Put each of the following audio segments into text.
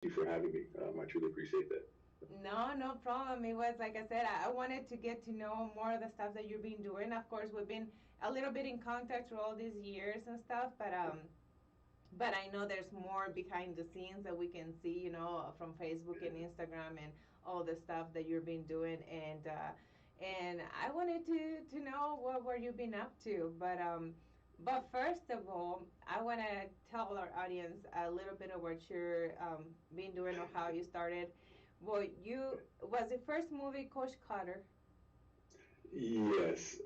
you for having me. I truly appreciate that. No, no problem. It was like I said, I wanted to get to know more of the stuff that you've been doing. Of course, we've been a little bit in contact through all these years and stuff, but I know there's more behind the scenes that we can see, from Facebook and Instagram and all the stuff that you've been doing. And I wanted to know what you've been up to. But first of all, I want to tell our audience a little bit of what you're been doing or how you started. Well, you was the first movie Coach Carter. Yes.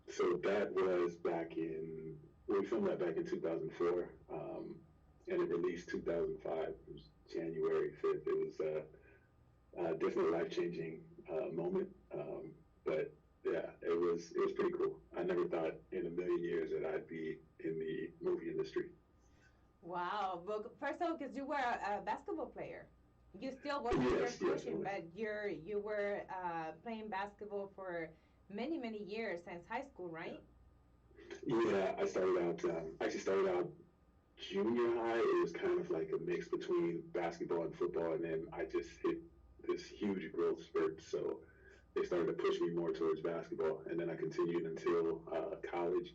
So that was we filmed that back in 2004, and it released 2005. It was January 5th. It was definitely a life-changing moment. But yeah, it was pretty cool. I never thought in a million years that I'd be in the movie industry. Wow. Well, first of all, because you were a basketball player, you still work with your Yes, coaching, definitely. but you were playing basketball for many years since high school, right? Yeah, I started out, actually started out junior high. It was kind of like a mix between basketball and football, and then I just hit this huge growth spurt. So they started to push me more towards basketball, and then I continued until college.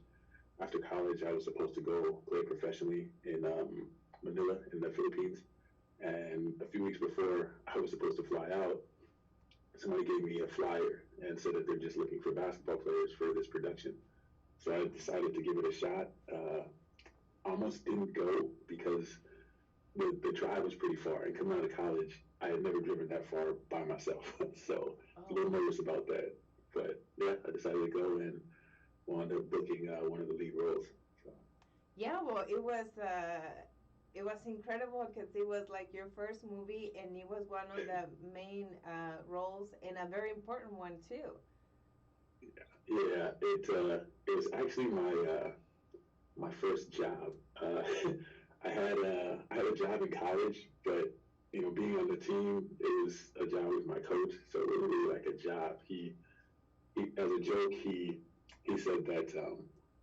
After college, I was supposed to go play professionally in Manila in the Philippines. And a few weeks before I was supposed to fly out, somebody gave me a flyer and said that they're just looking for basketball players for this production. So I decided to give it a shot. Almost didn't go because the drive was pretty far. And coming out of college, I had never driven that far by myself. So a little Oh. nervous about that. But yeah, I decided to go and wound up booking one of the lead roles. So, Yeah, well, it was incredible because it was like your first movie, and it was one of the main roles and a very important one too. yeah, it was actually my first job. I had a job in college, but being on the team, it was a job with my coach, so it wasn't really like a job. He as a joke, he said that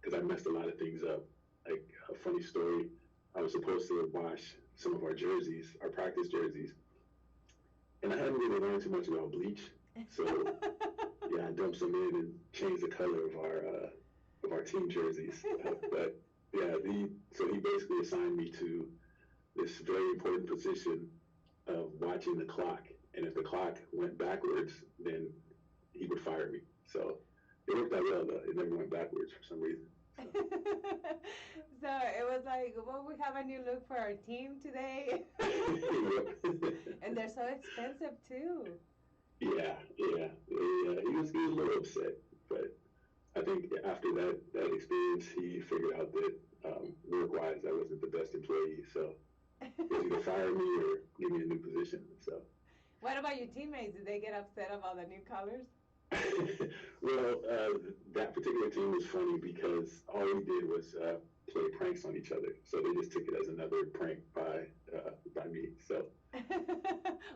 because I messed a lot of things up. Like a funny story, I was supposed to wash some of our jerseys, our practice jerseys, and I hadn't really learned too much about bleach. So yeah, I dumped some in and changed the color of our team jerseys. But yeah, so he basically assigned me to this very important position of watching the clock, and if the clock went backwards, then he would fire me. So it worked out well though. It never went backwards for some reason. So So it was like, well, we have a new look for our team today. And they're so expensive too. yeah. He was a little upset, but I think after that experience, he figured out that work wise, I wasn't the best employee. So he was either fire me or give me a new position. So What about your teammates? Did they get upset about the new colors? well, that particular team was funny because all we did was play pranks on each other. So they just took it as another prank by me. So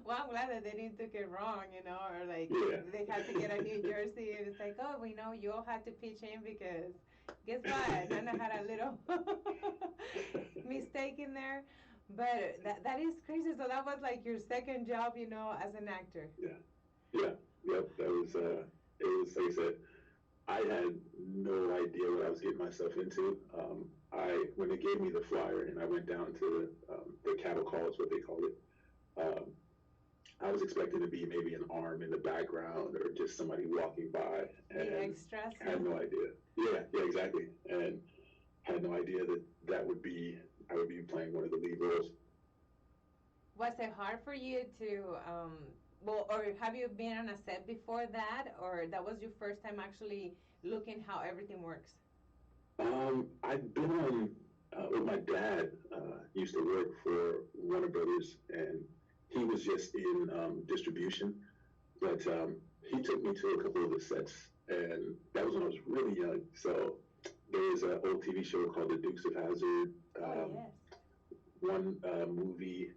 Well, I'm glad that they didn't took it wrong, or like yeah, they had to get a new jersey, and it's like, oh, we know you all had to pitch in because guess what? Nana had a little mistake in there, but that is crazy. So that was like your second job, as an actor. yeah, yep. That was it was like I said. I had no idea what I was getting myself into. I when they gave me the flyer and I went down to the cattle call is what they called it. Um, I was expecting to be maybe an arm in the background or just somebody walking by, The and extras. had no idea. Yeah, exactly, and had no idea that I would be playing one of the lead roles. Was it hard for you to, well, or have you been on a set before that, or that was your first time actually looking how everything works? I've been on. Well, my dad used to work for Warner Brothers, and he was just in distribution. But he took me to a couple of the sets, and that was when I was really young. So there's an old TV show called The Dukes of Hazzard. Oh, yes. One movie,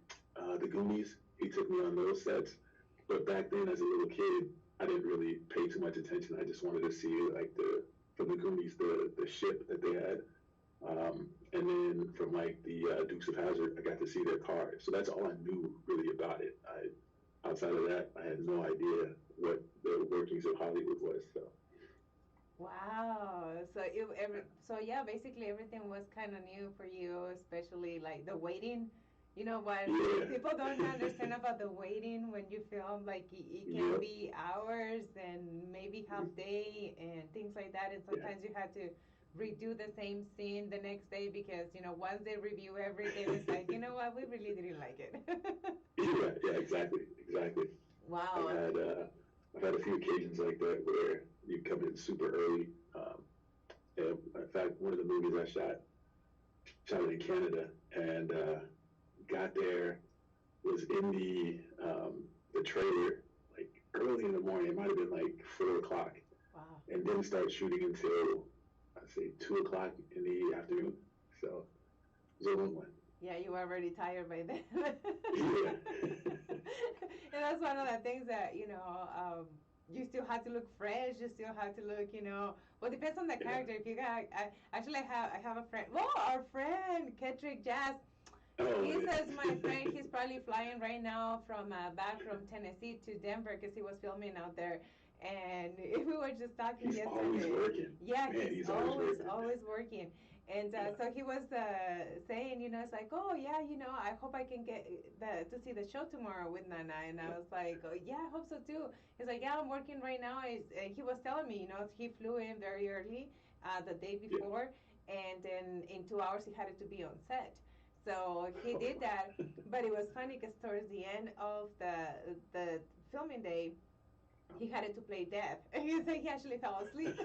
The Goonies. He took me on those sets. But back then, as a little kid, I didn't really pay too much attention. I just wanted to see like the from the Goonies, the ship that they had. And then from like the Dukes of Hazzard, I got to see their car. So that's all I knew really about it. Outside of that, I had no idea what the workings of Hollywood was. So Wow. So yeah, basically everything was kind of new for you, especially like the waiting. You know what yeah, people don't understand about the waiting when you film, like it can yep, be hours and maybe half day and things like that. And yeah, sometimes you had to redo the same scene the next day because once they review everything, it's like what, we really didn't like it. yeah, yeah, exactly, exactly. I've Wow. had uh, I've had a few occasions like that where you come in super early. And in fact, one of the movies I shot it in Canada, and got there, was in the trailer like early in the morning. It might have been like 4 o'clock, Wow. and didn't start shooting until I'd say 2 o'clock in the afternoon. So it was a long one. Yeah, you were already tired by then. Yeah, And that's one of the things that you still have to look fresh. You still have to look, well, depends on the yeah. character. If you got, actually, I have a friend. Well, our friend Kedrick Jazz. Oh, He says yeah. my friend. He's probably flying right now from back from Tennessee to Denver because he was filming out there. And we were just talking He's always yesterday. working. Yeah, Man, he's he's always always working. always working. And Yeah. so he was saying, it's like, oh yeah, I hope I can get to see the show tomorrow with Nana. And I was like, oh yeah, I hope so too. He's like, yeah, I'm working right now. He was telling me, he flew in very early the day Yeah. before, and then in 2 hours he had to be on set. So he Oh, did that, but it was funny because towards the end of the filming day, he had to play deaf, and he actually fell asleep.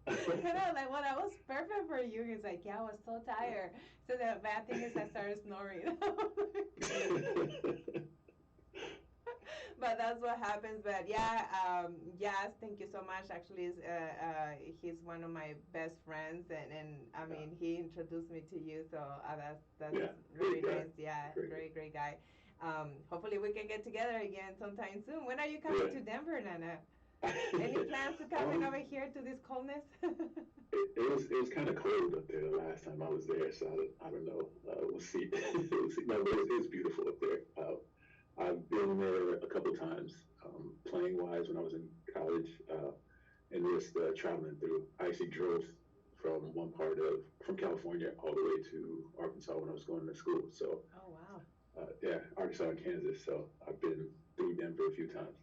And I was like, well, that was perfect for you. He's like, yeah, I was so tired. So the bad thing is I started snoring. But that's what happens. But yeah, yes, thank you so much. Actually, he's one of my best friends, and I Yeah. mean, he introduced me to you. So that's Yeah. very Great guy. nice. Yeah, Great guy. great guy. Hopefully we can get together again sometime soon. When are you coming Yeah. to Denver, Nana? Any plans to coming over here to this coldness? It was kind of cold up there the last time I was there, so I don't know. We'll see. We'll see. No, but it's beautiful up there. I've been there a couple times, playing wise when I was in college, and just traveling through. I actually drove from California all the way to Arkansas when I was going to school. So Oh wow. yeah, Arkansas and Kansas. So I've been through Denver a few times.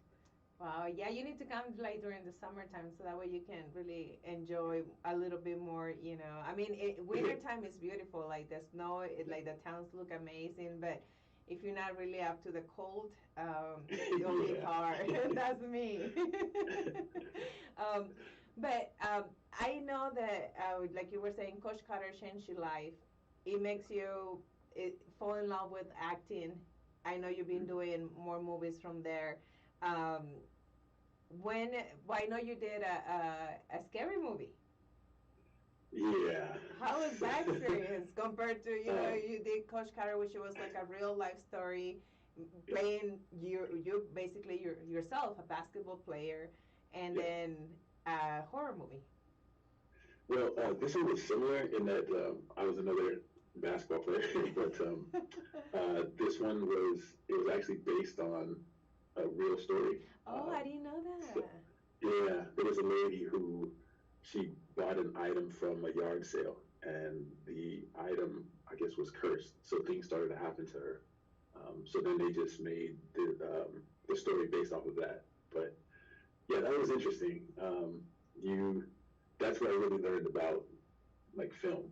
Wow, yeah, you need to come like during the summertime so that way you can really enjoy a little bit more, I mean, wintertime is beautiful, like the snow, like the towns look amazing, but if you're not really up to the cold, it'll be Yeah. hard. That's me. um, but I know that, like you were saying, Coach Carter changed your life. It makes you fall in love with acting. I know you've been doing more movies from there. Um, when well, I know you did a scary movie. Yeah. How was that experience compared to Uh, you did Coach Carter, which was like a real life story, yeah. playing you basically yourself a basketball player, and Yeah. then a horror movie. Well, this one was similar in that I was another basketball player, but this one was actually based on a real story. Oh, I didn't know So, that. yeah, there was a lady who she bought an item from a yard sale, and the item I guess was cursed. So things started to happen to her. So then they just made the story based off of that. But yeah, that was interesting. You That's where I really learned about like film,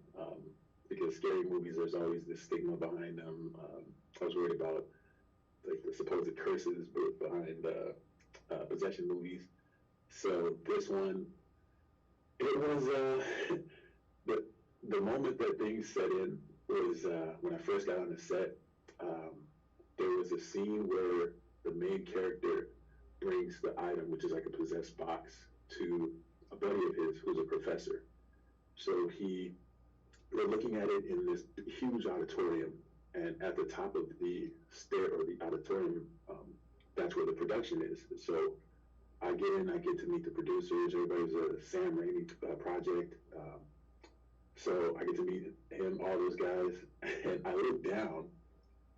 because scary movies, there's always this stigma behind them. I was worried about like the supposed curses behind possession movies. So this one, it was the the moment that things set in was when I first got on the set. Um, there was a scene where the main character brings the item, which is like a possessed box, to a buddy of his who's a professor. So we're looking at it in this huge auditorium, and at the top of the stair or the auditorium, that's where the production is. So I get in, I get to meet the producers. Everybody's a Sam Raimi project. So I get to meet him, all those guys, and I look down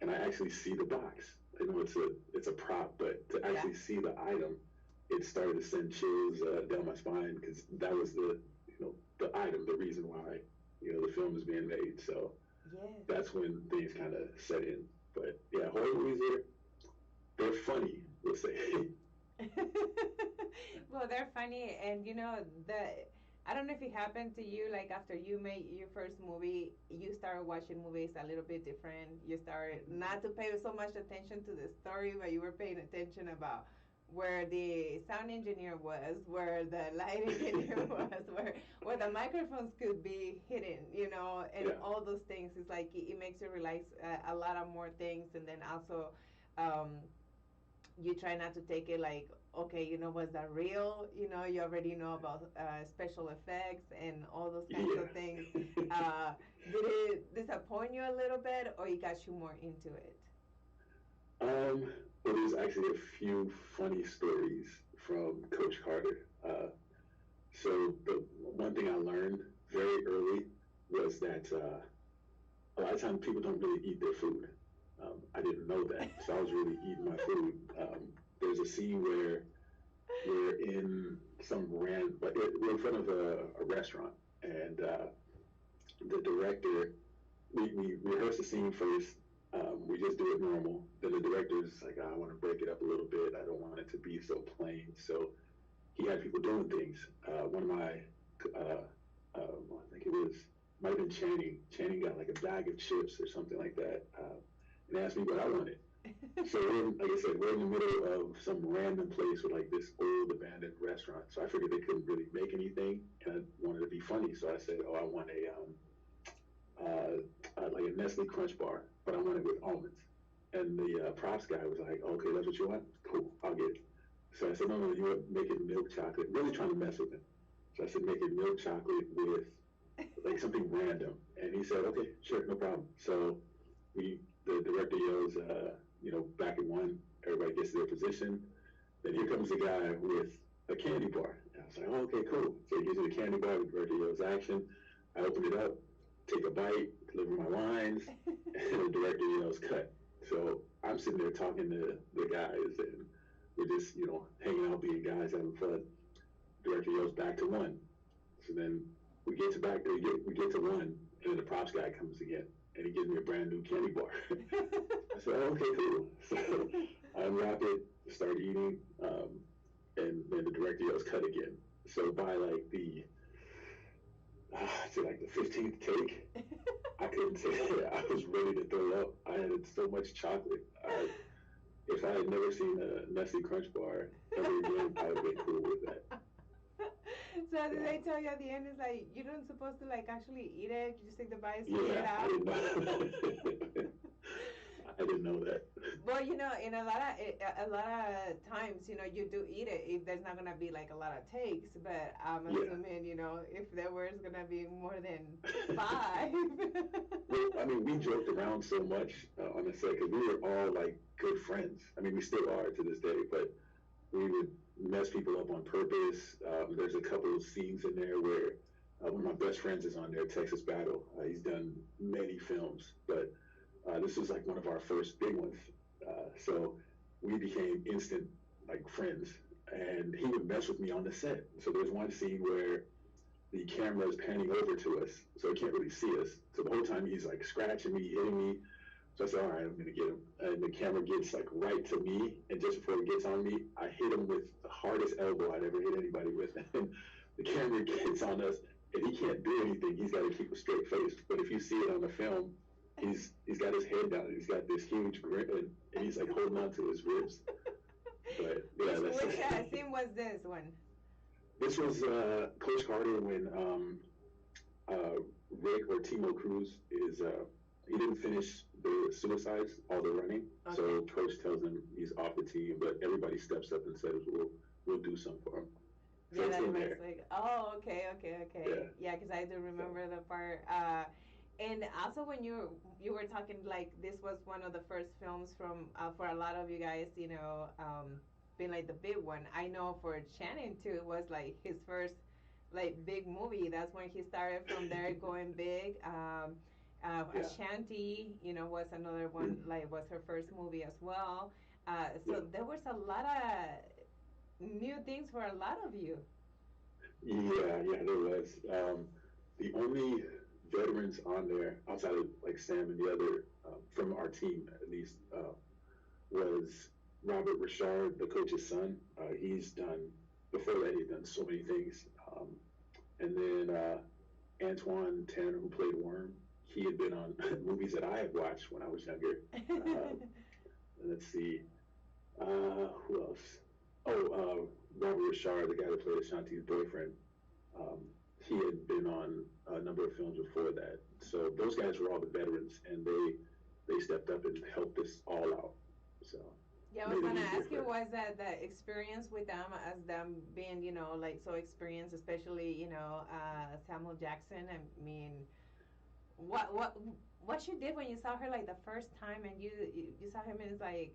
and I actually see the box. I know it's a prop, but to Yeah. actually see the item, it started to send chills down my spine because that was the item, the reason why the film is being made. So Yes. that's when things kind of set in. But yeah, horror movies they're funny. Let's say. Well, they're funny, and I don't know if it happened to you. Like after you made your first movie, you started watching movies a little bit different. You started not to pay so much attention to the story, but you were paying attention about where the sound engineer was, where the light engineer was, where the microphones could be hidden, and Yeah. all those things. It's like it makes you realize a lot of more things, and then also. Um, you try not to take it like, okay, was that real? You already know about special effects and all those kinds Yeah. of things. Did it disappoint you a little bit, or it got you more into it? Um, well, there's actually a few funny stories from Coach Carter. So the one thing I learned very early was that a lot of times people don't really eat their food. I didn't know that, so I was really eating my food. There's a scene where we're in we're in front of a restaurant, and the director, we rehearse the scene first. We just do it normal. Then the director's like, I want to break it up a little bit. I don't want it to be so plain. So he had people doing things. One of my, I think it was, might have been Channing. Channing got like a bag of chips or something like that, and asked me what I wanted. So like I said, we're in the middle of some random place with like this old abandoned restaurant. So I figured they couldn't really make anything, and I wanted to be funny. So I said, "Oh, I want like a Nestle Crunch bar, but I want it with almonds." And the props guy was like, "Okay, that's what you want? Cool, I'll get it." So I said, "No, no, you want make it milk chocolate?" Really trying to mess with him. So I said, "Make it milk chocolate with like something random." And he said, "Okay, sure, no problem." So the director yells, back at one. Everybody gets to their position. Then here comes the guy with a candy bar. And I was like, "Oh, okay, cool." So he gives me the candy bar. The director yells action. I open it up, take a bite, deliver my lines, and the director yells cut. So I'm sitting there talking to the guys, and we're just, hanging out, being guys, having fun. Director yells back to one. So then we get to one, and then the props guy comes again, and he gives me a brand new candy bar. I said, "Oh, okay, cool." So I unwrap it, start eating, and then the director yells cut again. So by like I'd say like the 15th take, I couldn't say it. I was ready to throw up. I had so much chocolate. If I had never seen a Nestle Crunch bar ever again, I would have been cool with that. So did they tell you at the end? It's like you don't supposed to like actually eat it. You just take the bite, spit it Yeah, I out. didn't know. I didn't know that. Well, in a lot of times, you do eat it if there's not gonna be like a lot of takes. But I'm Yeah. assuming, if there was gonna be more than 5. Well, I mean, we joked around so much on the set because we were all like good friends. I mean, we still are to this day, but we would mess people up on purpose. There's a couple of scenes in there where one of my best friends is on there, Texas Battle. He's done many films, but this was like one of our first big ones. So we became instant like friends, and he would mess with me on the set. So there's one scene where the camera is panning over to us, so he can't really see us. So the whole time he's like scratching me, hitting me. So I said, "All right, I'm gonna get him." And the camera gets like right to me, and just before it gets on me, I hit him with the hardest elbow I'd ever hit anybody with. And the camera gets on us, and he can't do anything. He's got to keep a straight face. But if you see it on the film, he's got his head down. He's got this huge grin, and he's like holding on to his ribs. But yeah, Which scene was this one? This was Coach Carter when Rick or Timo Cruz he didn't finish the suicides, all the running. Okay. So Coach tells him he's off the team, but everybody steps up and says, "We'll do something for him." So Yeah, it's that in was there. like, oh, okay. Yeah, because I do remember the part. And also when you were talking like this was one of the first films from for a lot of you guys, been like the big one. I know for Shannon too, it was like his first like big movie. That's when he started from there going big. Yeah. Ashanti, was another one. Mm. Like was her first movie as well. Yeah. So there was a lot of new things for a lot of you. Yeah, there was. The only veterans on there outside of like Sam and the other from our team at least was Robert Richard, the coach's son. He's done before that. He's done so many things. And then Antoine Tanner, who played Worm, he had been on movies that I had watched when I was younger. Let's see, who else? Oh, Robert Richard, the guy that played Ashanti's boyfriend. Um, he had been on a number of films before that. So those guys were all the veterans, and they stepped up and helped us all out. So Yeah, I was gonna ask you, was that the experience with them as them being, like so experienced, especially, Samuel Jackson. I mean, what what what you did when you saw her like the first time and you saw him and it's like,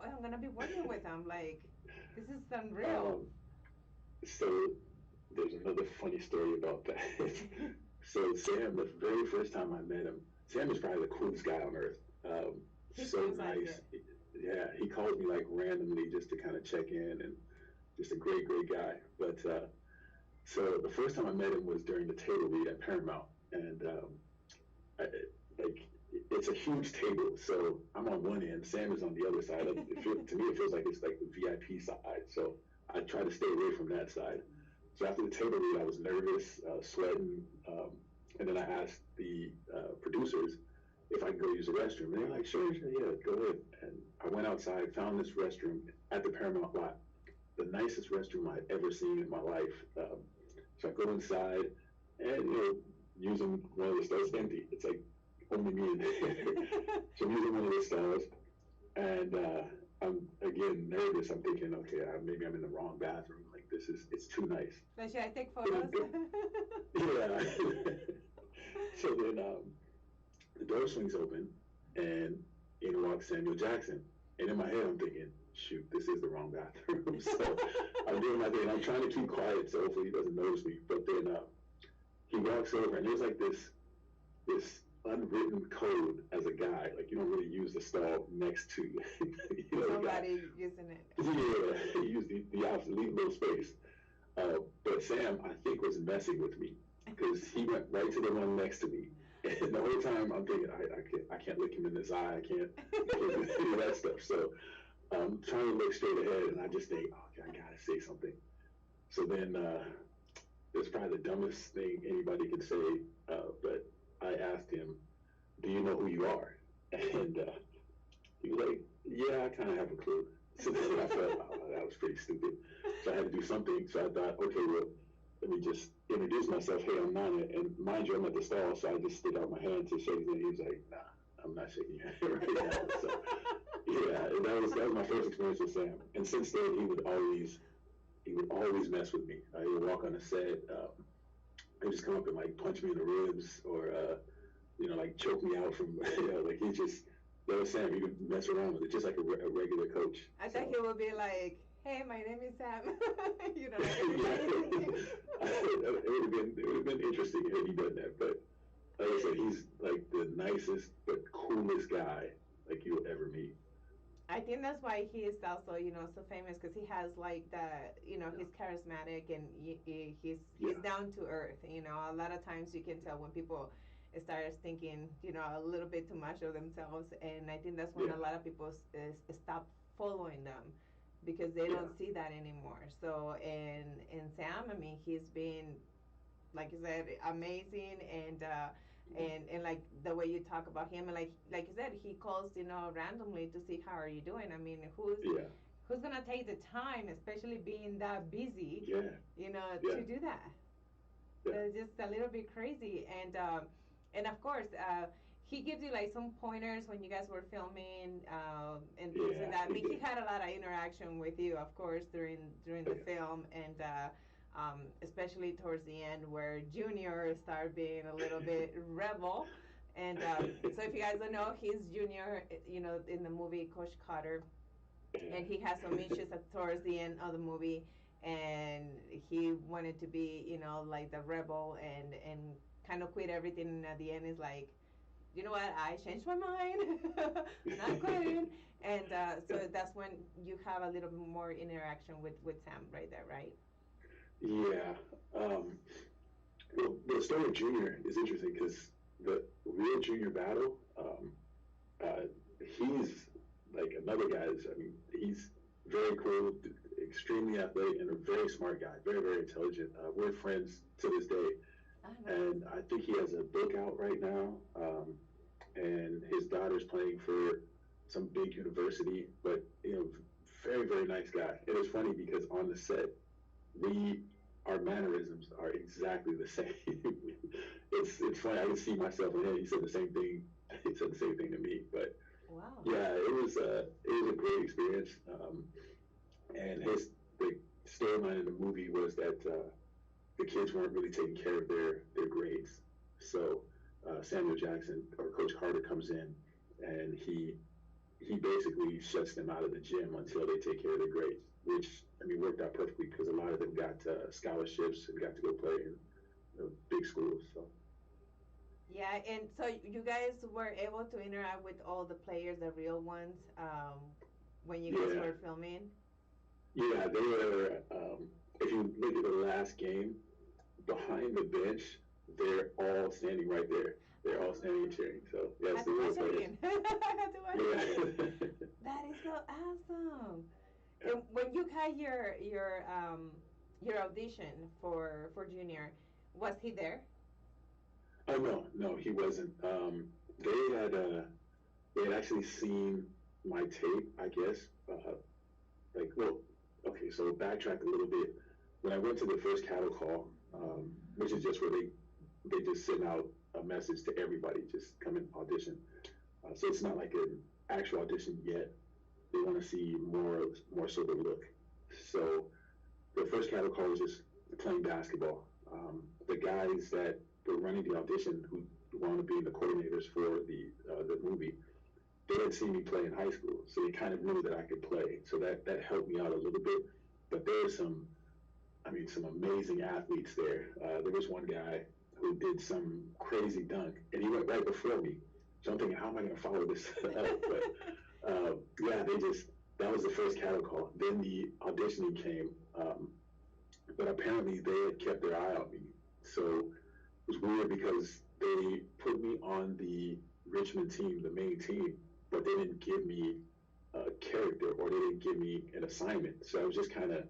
oh, I'm gonna be working with him. Like, this is unreal. So there's another funny story about that. So Sam, the very first time I met him, Sam is probably the coolest guy on earth. He So seems like nice. it. Yeah, he calls me like randomly just to kind of check in, and just a great guy. But so the first time I met him was during the table read at Paramount, and I, like it's a huge table. So I'm on one end, Sam is on the other side. Like, to me, it feels like it's like the VIP side. So I try to stay away from that side. So after the table read, I was nervous, sweating, and then I asked the producers if I could go use the restroom. And they're like, sure, yeah, go ahead. And I went outside, found this restroom at the Paramount lot, the nicest restroom I'd ever seen in my life. So I go inside, and using one of the stalls empty. It's like only me in there. So I'm using one of the stalls, and I'm again nervous. I'm thinking, okay, maybe I'm in the wrong bathroom. Like it's too nice. So should I take photos? Yeah. So then the door swings open, and in walks Samuel Jackson. And in my head, I'm thinking, shoot, this is the wrong bathroom. So I'm doing my thing. I'm trying to keep quiet, so hopefully he doesn't notice me. But then he walks over, and there's like this unwritten code as a guy. Like you don't really use the stall next to somebody using it. Yeah, he used the opposite, leave a little space. But Sam, I think, was messing with me because he went right to the one next to me. And the whole time I'm thinking, I can't look him in his eye. I can't do any of that stuff. So I'm trying to look straight ahead, and I just think, okay, I gotta say something. So then it's probably the dumbest thing anybody could say, but I asked him, do you know who you are? And he was like, yeah, I kind of have a clue. So then I felt, oh, that was pretty stupid. So I had to do something. So I thought, okay, well, let me just introduce myself. Hey, I'm Nana. And mind you, I'm at the stall, so I just stick out my hand to shake his hand. He was like, nah, I'm not shaking your hand right now. So, yeah, and that was my first experience with Sam. And since then, he would always mess with me. He would walk on a set. He'd just come up and like punch me in the ribs, or like choke me out from, like he just. That was Sam. He would mess around with it, just like a regular coach. I thought he would be like, hey, my name is Sam. It would have been interesting had he done that. But like I said, he's like the nicest but coolest guy like you'll ever meet. I think that's why he is also, so famous because he has like he's charismatic and he's down to earth. A lot of times you can tell when people start thinking, a little bit too much of themselves, and I think that's when a lot of people stop following them because they don't see that anymore. So, and Sam, I mean, he's been, like you said, amazing, and like the way you talk about him, and like you said, he calls, randomly to see how are you doing. I mean, who's gonna take the time, especially being that busy, to do that? So it's just a little bit crazy, and of course, he gives you like some pointers when you guys were filming and things like that. I mean, he had a lot of interaction with you, of course, during the film, and especially towards the end where Junior started being a little bit rebel. And so if you guys don't know, he's Junior, in the movie Coach Carter. and he has some issues at towards the end of the movie, and he wanted to be, like the rebel, and kind of quit everything. And at the end, is like, you know what? I changed my mind. I'm not quitting. And so that's when you have a little bit more interaction with Sam right there, right? Yeah. Um, well, the story of Junior is interesting because the real Junior battle, uh, he's like another guy. I mean, he's very cool, extremely athletic, and a very smart guy. Very, very intelligent. We're friends to this day, Oh, nice. and I think he has a book out right now. And his daughter's playing for some big university, but very, very nice guy. It is funny because on the set, we our mannerisms are exactly the same. It's funny. I can see myself in him. He said the same thing. He said the same thing to me. But Wow. yeah, it was a great experience. And the storyline in the movie was that the kids weren't really taking care of their grades. So Samuel Jackson or Coach Carter comes in and he basically shuts them out of the gym until they take care of their grades, which I mean worked out perfectly because a lot of them got scholarships and got to go play in big schools. So Yeah, and so you guys were able to interact with all the players, the real ones, when you guys yeah, were filming. yeah, they were. If you look at the last game, behind the bench, they're all standing right there. They're all standing and Oh, cheering. So I yes, have the to real watch it players. again. I have to watch it again. Yeah. That is so awesome. And when you had your audition for Junior, was he there? Oh no, no, he wasn't. They had uh, they had actually seen my tape, I guess. Like, well, okay, so backtrack a little bit. When I went to the first cattle call, which is just where they just send out a message to everybody, just come and audition. So it's not like an actual audition yet. They want to see more so the look. So the first cattle call was just playing basketball. The guys that were running the audition who wound up being the coordinators for the movie, they had seen me play in high school, so they kind of knew that I could play. So that helped me out a little bit. But there were some amazing athletes there. There was one guy who did some crazy dunk, and he went right before me. So I'm thinking, how am I going to follow this up? But yeah, that was the first cattle call. Then the auditioning came, but apparently they had kept their eye on me. So it was weird because they put me on the Richmond team, the main team, but they didn't give me a character or they didn't give me an assignment. So I was just kind of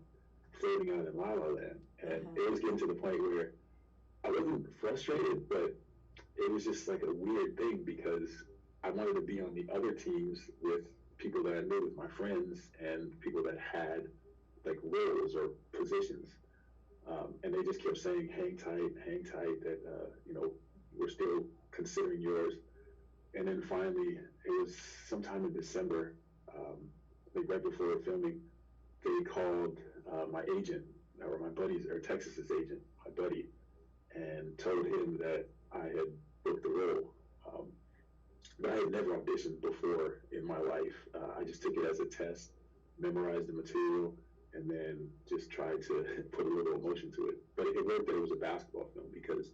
floating out in La La Land. And Uh-huh. it was getting to the point where I wasn't frustrated, but it was just like a weird thing because I wanted to be on the other teams with people that I knew, with my friends and people that had like roles or positions. And they just kept saying, hang tight, that, we're still considering yours. And then finally, it was sometime in December, like right before filming, they called my agent, or my buddy's, or Texas's agent, my buddy, and told him that I had booked the role. Um, but I had never auditioned before in my life. I just took it as a test, memorized the material, and then just tried to put a little emotion to it. But it worked that it was a basketball film because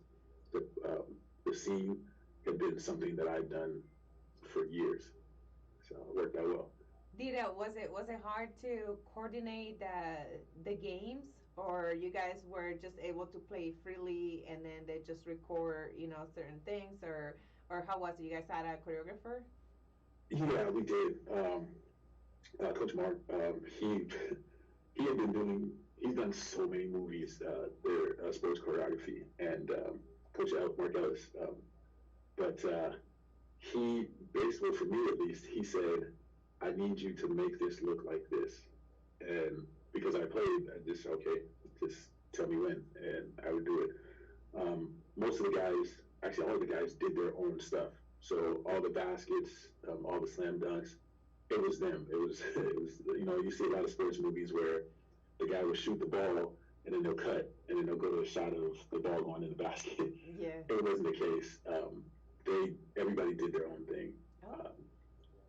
the scene had been something that I'd done for years, so it worked out well. Did was it hard to coordinate the games, or you guys were just able to play freely and then they just record, certain things, or how was it? You guys had a choreographer? Yeah, we did. Coach Mark, he had been doing. He's done so many movies, their sports choreography, and Mark Ellis. But he basically, for me at least, he said, "I need you to make this look like this," and because I played, I just okay, just tell me when, and I would do it. Most of the guys, actually all of the guys, did their own stuff. So all the baskets, all the slam dunks, it was them. It was you see a lot of sports movies where the guy will shoot the ball and then they'll cut and then they'll go to a shot of the ball going in the basket. Yeah. It wasn't the case. Everybody did their own thing. Oh. Um,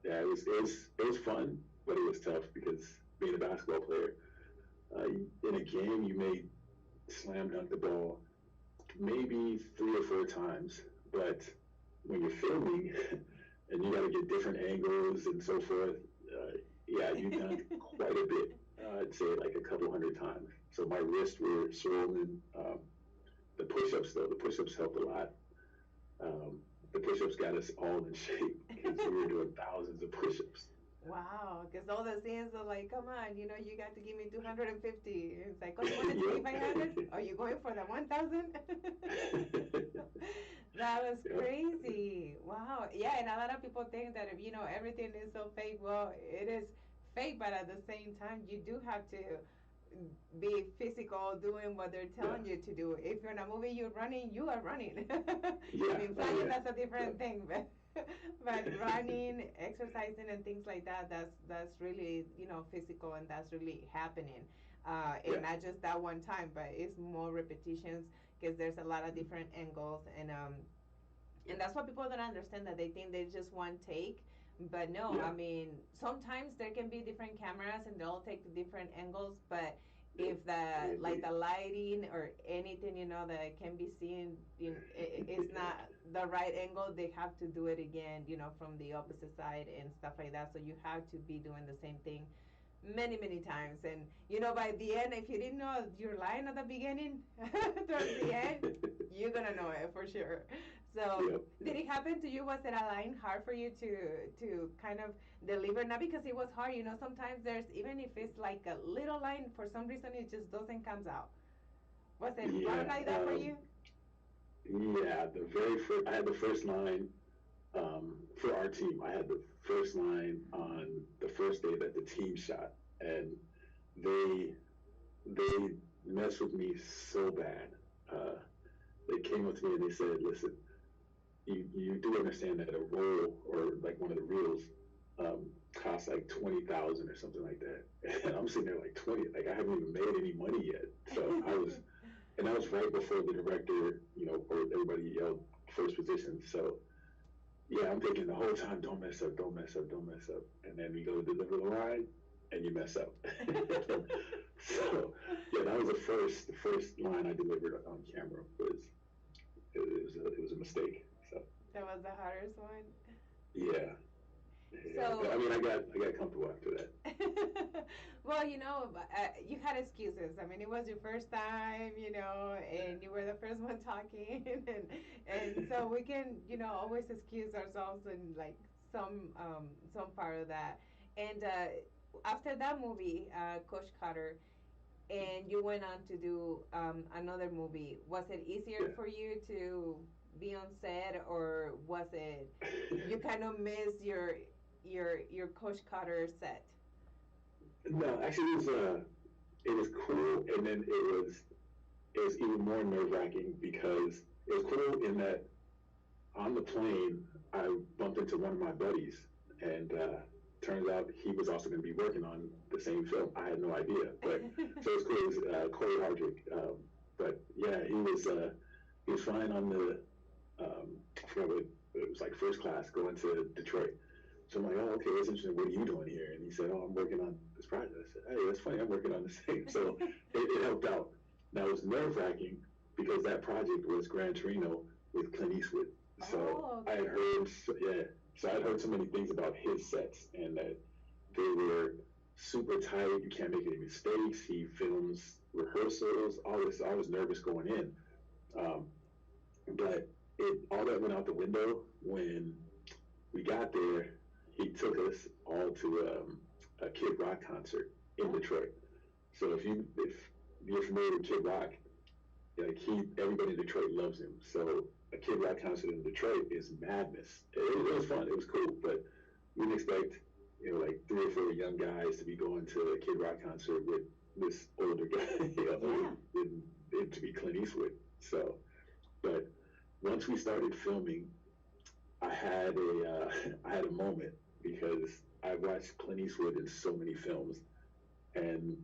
yeah, it was fun. but it was tough because being a basketball player, in a game you may slam dunk the ball maybe 3 or 4 times, but when you're filming and you got to get different angles and so forth, yeah, you dunk quite a bit. I'd say like a couple hundred times. So my wrists were swollen. The push-ups, though, the push-ups helped a lot. Um, the push-ups got us all in shape because we were doing thousands of push-ups. Wow, because all the scenes are like, come on, you got to give me 250. It's like, oh, you want to see 500? Are you going for the 1,000? That was Yep. crazy. Wow. Yeah, and a lot of people think that if, everything is so fake. Well, it is fake, but at the same time, you do have to be physical doing what they're Yeah. telling you to do. If you're in a movie, you're running, you are running. I Yeah. mean, Oh, flying, yeah. that's a different Yeah. thing, but running, exercising, and things like that, that's really, physical, and that's really happening. Yeah. And not just that one time, but it's more repetitions because there's a lot of different angles, and that's what people don't understand, that they think there's just one take. But no, Yeah. I mean, sometimes there can be different cameras and they'll take the different angles, but Yep. if I the like agree. the lighting or anything, that can be seen, is not the right angle, they have to do it again, from the opposite side and stuff like that. So you have to be doing the same thing many, many times. And by the end, if you didn't know your line at the beginning, towards the end, you're gonna know it for sure. So Yep. did Yep. it happen to you? Was it a line hard for you to kind of deliver? Not because it was hard, sometimes there's, even if it's like a little line, for some reason it just doesn't comes out. Was it Yeah. hard like that for you? Yeah. The very first, I had the first line for our team. I had the first line on the first day that the team shot, and they they messed with me so bad. Uh, they came up to me and they said, "Listen, you do understand that a roll or like one of the reels costs like 20,000 or something like that." And I'm sitting there like 20, like I haven't even made any money yet. So I was, and that was right before the director, or everybody yelled first position. So yeah, I'm thinking the whole time, don't mess up, don't mess up, don't mess up. And then we go to deliver the line and you mess up. So yeah, that was the first line I delivered on camera was it was a mistake. So That was the hardest one. yeah, yeah. But So I mean, I got comfortable after that. well, you had excuses. I mean, it was your first time, and you were the first one talking, and so we can, always excuse ourselves in like some part of that. And after that movie, Coach Carter, and you went on to do another movie. Was it easier Yeah. for you to be on set, or was it you kind of miss your Coach Carter set? No, actually, it was cool, and then it was even more nerve wracking because it was cool in that on the plane I bumped into one of my buddies, and turns out he was also going to be working on the same film. I had no idea, but so it was cool. It was Corey Hardrick, but yeah, he was flying on the I forgot what it was, like first class going to Detroit. So I'm like, oh, okay, that's interesting. What are you doing here? And he said, oh, I'm working on this project. I said, hey, that's funny. I'm working on the same. So it helped out. Now, it was nerve wracking because that project was Gran Torino with Clint Eastwood. So Oh, I had okay. heard, yeah, so I had heard so many things about his sets and that they were super tight. You can't make any mistakes. He films rehearsals, all this. I was nervous going in. Um, but all that went out the window when we got there. He took us all to a Kid Rock concert in Oh, Detroit. So if you're familiar with Kid Rock, like everybody in Detroit loves him. So a Kid Rock concert in Detroit is madness. It was fun. It was cool, but we didn't expect like 3 or 4 young guys to be going to a Kid Rock concert with this older guy, yeah. to be Clint Eastwood. So, but once we started filming, I had a I had a moment because I watched Clint Eastwood in so many films, and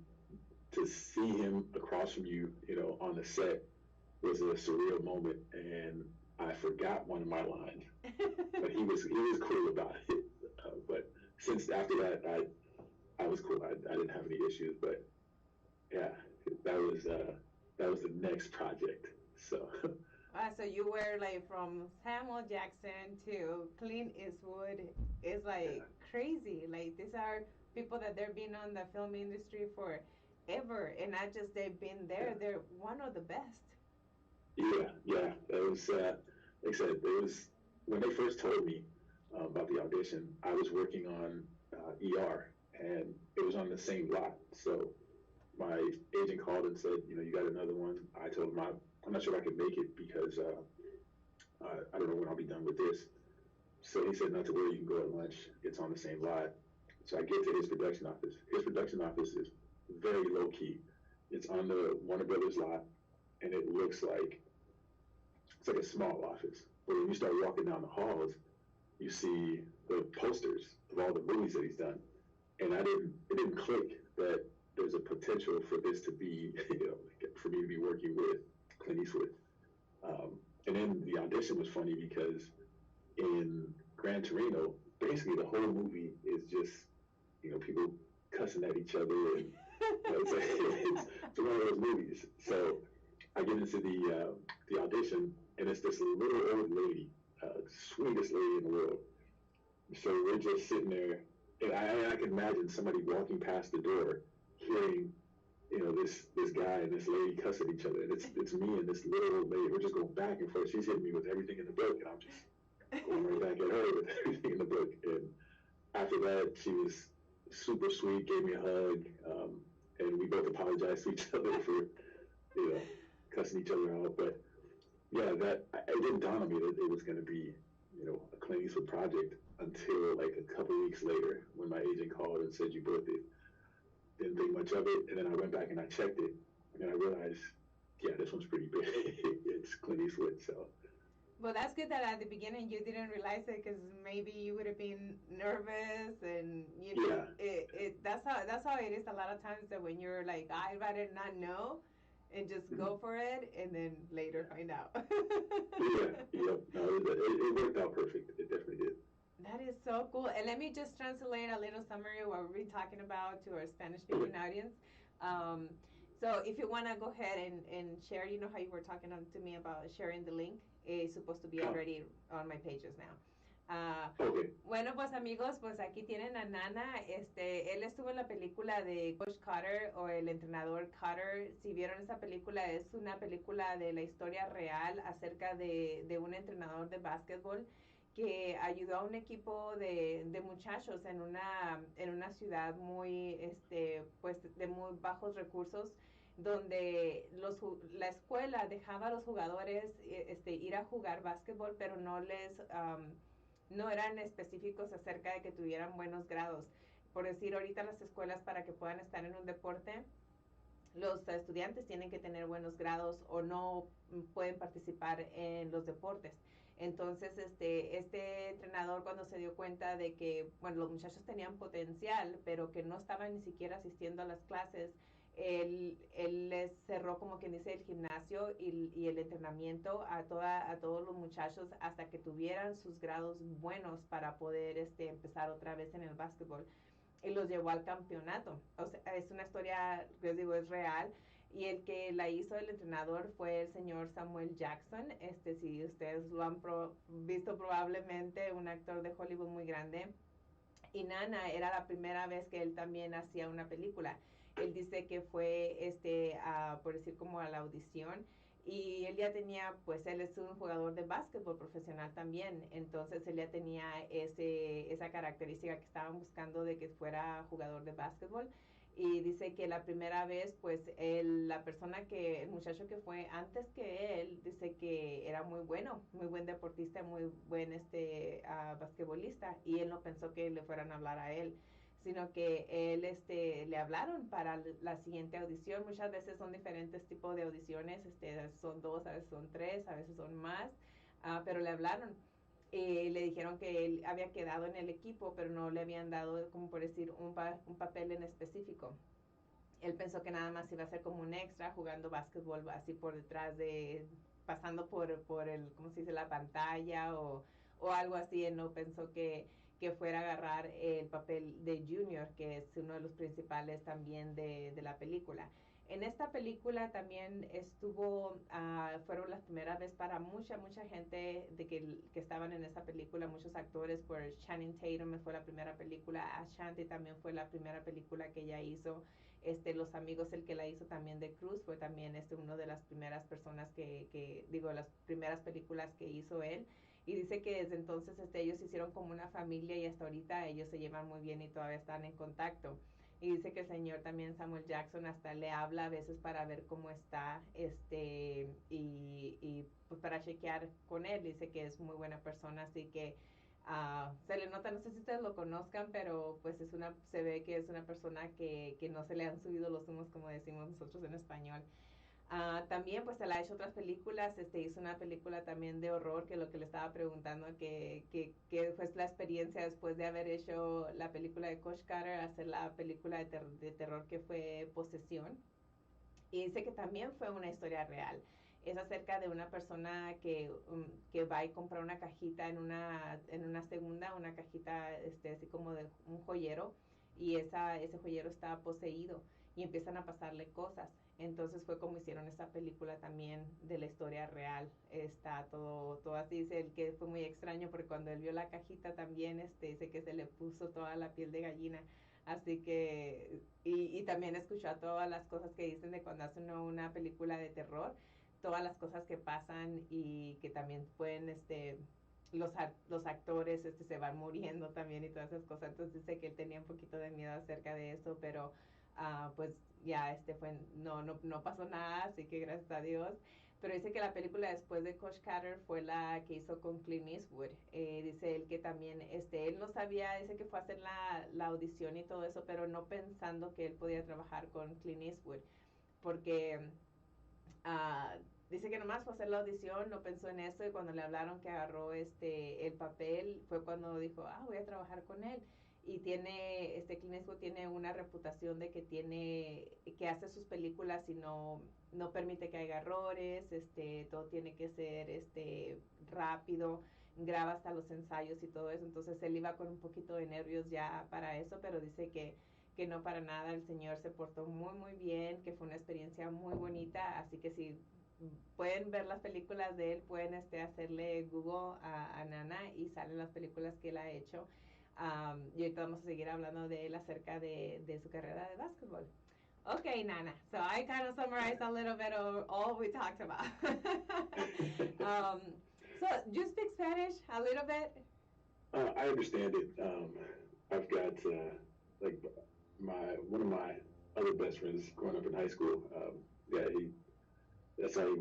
to see him across from you, on the set was a surreal moment, and I forgot one of my lines, but he was cool about it. But since after that, I was cool. I didn't have any issues, but yeah, that was uh, that was the next project. So So you were like from Samuel Jackson to Clint Eastwood. It's yeah, like crazy. Like these are people that they've been on the film industry for ever, and not just they've been there. yeah, They're one of the best. yeah. It was like I said, it was when they first told me about the audition. I was working on ER, and it was on the same lot. So my agent called and said, you got another one. I told him I'm not sure if I can make it because I don't know when I'll be done with this. So he said, not to worry, you can go at lunch. It's on the same lot. So I get to his production office. His production office is very low key. It's on the Warner Brothers lot, and it looks like it's like a small office. But when you start walking down the halls, you see the posters of all the movies that he's done. And it didn't click that there's a potential for this to be, for me to be working with Clint Eastwood. And then the audition was funny because in Gran Torino, basically the whole movie is just, people cussing at each other, and it's one of those movies. So I get into the audition, and it's this little old lady, sweetest lady in the world. So we're just sitting there, and I can imagine somebody walking past the door, hearing, this guy and this lady cuss at each other, and it's me and this little old lady. We're just going back and forth. She's hitting me with everything in the book, and I'm just going right back at her with everything in the book. And after that, she was super sweet, gave me a hug, and we both apologized to each other for, cussing each other out. But yeah, it didn't dawn on me that it was going to be, a Clint Eastwood project until like a couple weeks later when my agent called and said you booked it. Didn't think much of it, and then I went back and I checked it, and I realized, yeah, this one's pretty big. It's Clint Eastwood, so. Well, that's good that at the beginning you didn't realize it because maybe you would have been nervous and Yeah. That's how it is a lot of times that when you're like I'd rather not know and just go for it and then later find out. Yeah. No, it worked out perfect. It definitely did. That is so cool. And let me just translate a little summary of what we're talking about to our Spanish Okay. speaking audience. Um, so if you want to go ahead and share, how you were talking to me about sharing the link, it's supposed to be Oh, already on my pages now. okay. Bueno, pues amigos, pues aquí tienen a Nana. Él estuvo en la película de Coach Carter o el entrenador Carter. Si vieron esa película, es una película de la historia real acerca de un entrenador de básquetbol que ayudó a un equipo de muchachos en una ciudad muy, pues de muy bajos recursos, donde la escuela dejaba a los jugadores ir a jugar básquetbol, pero no eran específicos acerca de que tuvieran buenos grados. Por decir, ahorita las escuelas para que puedan estar en un deporte, los estudiantes tienen que tener buenos grados o no pueden participar en los deportes. Entonces, este entrenador cuando se dio cuenta de que, bueno, los muchachos tenían potencial, pero que no estaban ni siquiera asistiendo a las clases, él les cerró, como quien dice, el gimnasio y el entrenamiento a todos los muchachos hasta que tuvieran sus grados buenos para poder empezar otra vez en el básquetbol. Y los llevó al campeonato. O sea, es una historia, les digo, es real. Y el que la hizo el entrenador fue el señor Samuel Jackson. Si ustedes lo han visto probablemente, un actor de Hollywood muy grande. Y Nana era la primera vez que él también hacía una película. Él dice que fue, por decir, como a la audición. Y él ya tenía, pues él es un jugador de básquetbol profesional también, entonces él ya tenía esa característica que estaban buscando de que fuera jugador de básquetbol. Y dice que la primera vez, pues el muchacho que fue antes que él, dice que era muy bueno, muy buen deportista, muy buen basquetbolista, y él no pensó que le fueran a hablar a él, sino que él le hablaron para la siguiente audición. Muchas veces son diferentes tipos de audiciones, son dos, a veces son tres, a veces son más, pero le hablaron. Le dijeron que él había quedado en el equipo, pero no le habían dado, como por decir, un papel en específico. Él pensó que nada más iba a ser como un extra jugando básquetbol así por detrás pasando por el, ¿cómo se dice?, la pantalla o algo así. Él no pensó que que fuera a agarrar el papel de Junior, que es uno de los principales también de la película. En esta película también fueron las primeras veces para mucha gente que estaban en esa película, muchos actores, por Channing Tatum fue la primera película, Ashanti también fue la primera película que ella hizo, Los Amigos, el que la hizo también de Cruz, fue también una de las primeras personas digo, las primeras películas que hizo él. Y dice que desde entonces ellos se hicieron como una familia y hasta ahorita ellos se llevan muy bien y todavía están en contacto. Y dice que el señor también Samuel Jackson hasta le habla a veces para ver cómo está, y pues para chequear con él. Dice que es muy buena persona, así que se le nota, no sé si ustedes lo conozcan, pero pues se ve que es una persona que no se le han subido los humos, como decimos nosotros en español. También pues él ha hecho otras películas, hizo una película también de horror, que lo que le estaba preguntando, que fue la experiencia después de haber hecho la película de KUHS, hacer la película de terror que fue Posesión. Y dice que también fue una historia real. Es acerca de una persona que va y compra una cajita en una segunda, una cajita así como de un joyero, y ese joyero está poseído y empiezan a pasarle cosas. Entonces fue como hicieron esa película también de la historia real. Está todo así. Dice él que fue muy extraño porque cuando él vio la cajita también, dice que se le puso toda la piel de gallina. Así que, y también escuchó todas las cosas que dicen de cuando hacen una película de terror, todas las cosas que pasan y que también pueden, los actores se van muriendo también y todas esas cosas. Entonces dice que él tenía un poquito de miedo acerca de eso, pero pues ya no pasó nada, así que gracias a Dios. Pero dice que la película después de Coach Carter fue la que hizo con Clint Eastwood. Dice él que también, él no sabía, dice que fue a hacer la audición y todo eso, pero no pensando que él podía trabajar con Clint Eastwood, porque dice que nomás fue a hacer la audición, no pensó en eso, y cuando le hablaron que agarró el papel, fue cuando dijo, voy a trabajar con él. Y Clint Eastwood tiene una reputación de que hace sus películas y no permite que haya errores, todo tiene que ser rápido, graba hasta los ensayos y todo eso. Entonces él iba con un poquito de nervios ya para eso, pero dice que no, para nada, el señor se portó muy bien, que fue una experiencia muy bonita. Así que si pueden ver las películas de él, pueden hacerle Google a Nana y salen las películas que él ha hecho. Y ahorita vamos a seguir hablando de él acerca de su carrera de básquetbol. Okay, Nana. So I kind of summarized a little bit of all we talked about. um, so you speak Spanish a little bit? I understand it. I've got like one of my other best friends growing up in high school. Yeah, that's how we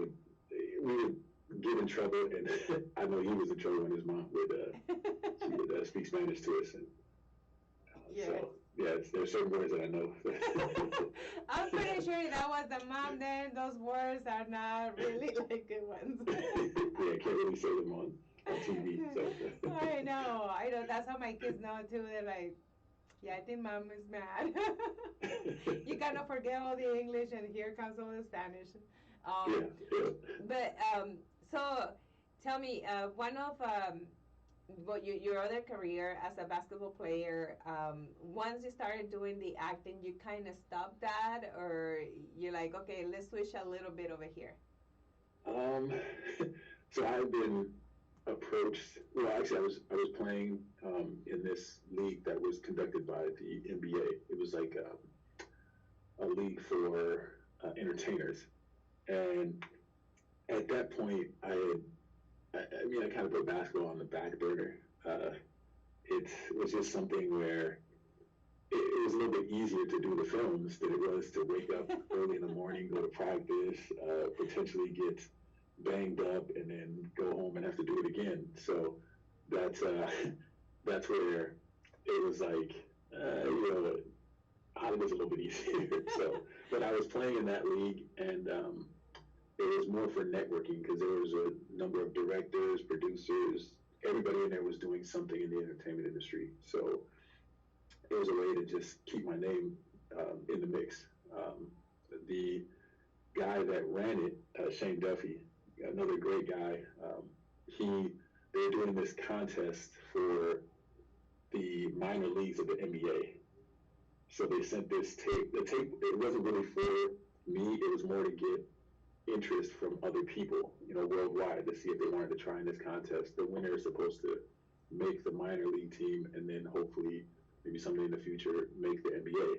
would get in trouble, and I know he was in trouble when his mom would speak Spanish to us, and Yes. so yeah, there's certain words that I know. I'm pretty sure that was the mom. Then those words are not really like good ones. Yeah, I can't really say them on TV. So. I know. That's how my kids know too. They're like, yeah, I think mom is mad. You kind of forget all the English, and here comes all the Spanish. Yeah. But so tell me, one of your other career as a basketball player, once you started doing the acting, you kind of stopped that, or you're like, okay, let's switch a little bit over here? So I've been approached. Well, actually, I was playing in this league that was conducted by the NBA. It was like a league for entertainers, and at that point, I kind of put basketball on the back burner. It was just something where it was a little bit easier to do the films than it was to wake up early in the morning, go to practice, potentially get banged up, and then go home and have to do it again. So that's where it was like, Hollywood was a little bit easier. So, but I was playing in that league, and it was more for networking because there was a number of directors, producers, everybody in there was doing something in the entertainment industry. So it was a way to just keep my name in the mix. The guy that ran it, Shane Duffy, another great guy, they were doing this contest for the minor leagues of the NBA. So they sent this tape. The tape, it wasn't really for me. It was more to get interest from other people, worldwide, to see if they wanted to try in this contest. The winner is supposed to make the minor league team, and then hopefully, maybe someday in the future, make the NBA.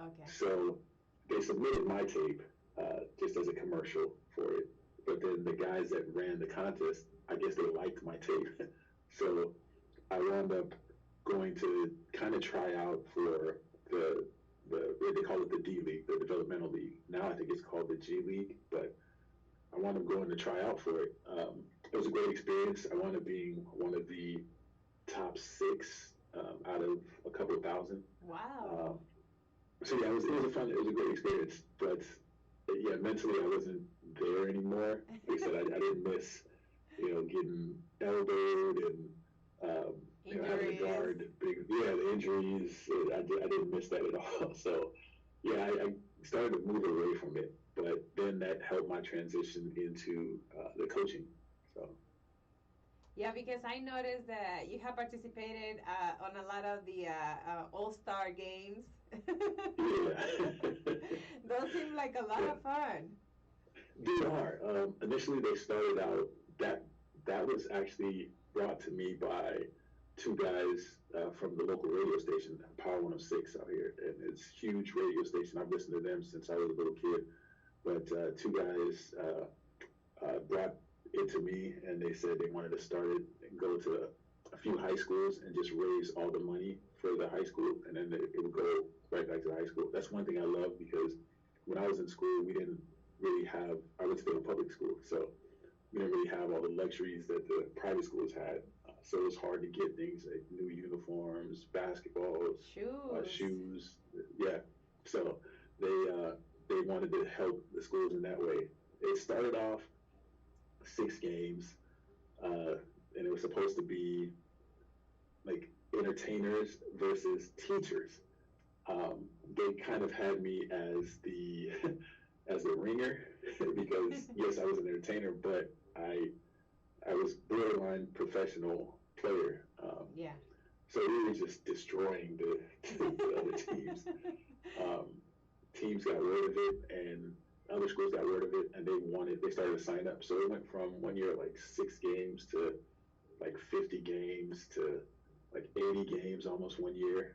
Okay. So they submitted my tape just as a commercial for it. But then the guys that ran the contest, I guess they liked my tape. So I wound up going to kind of try out for the what they call it, the D League, the developmental league. Now I think it's called the G League, but I wound up going to try out for it. It was a great experience. I wound up being one of the top six out of a couple of thousand. Wow. So yeah, it was a great experience. But yeah, mentally I wasn't there anymore. Like I said, I didn't miss, getting elbowed and having to guard the injuries. I didn't miss that at all. So yeah, I started to move away from it, but then that helped my transition into the coaching. So Yeah, because I noticed that you have participated on a lot of the All-Star games. yeah, Those seem like a lot yeah, of fun. they are. Initially, they started out that that was actually brought to me by two guys from the local radio station, Power 106 out here, and it's a huge radio station. I've listened to them since I was a little kid. But two guys brought it to me, and they said they wanted to start it and go to a few high schools and just raise all the money for the high school, and then it would go right back to the high school. That's one thing I love, because when I was in school, we didn't really have. I went to a public school, so we didn't really have all the luxuries that the private schools had. So it was hard to get things like new uniforms, basketballs, Shoes. shoes. Yeah. So they they wanted to help the schools in that way. It started off 6 games, and it was supposed to be like entertainers versus teachers. They kind of had me as the as the ringer because yes, I was an entertainer, but I was borderline professional player. Yeah. So we were just destroying the other teams. Um, Teams got word of it, and other schools got word of it, and they started to sign up. So it went from one year like 6 games to like 50 games to like 80 games almost one year.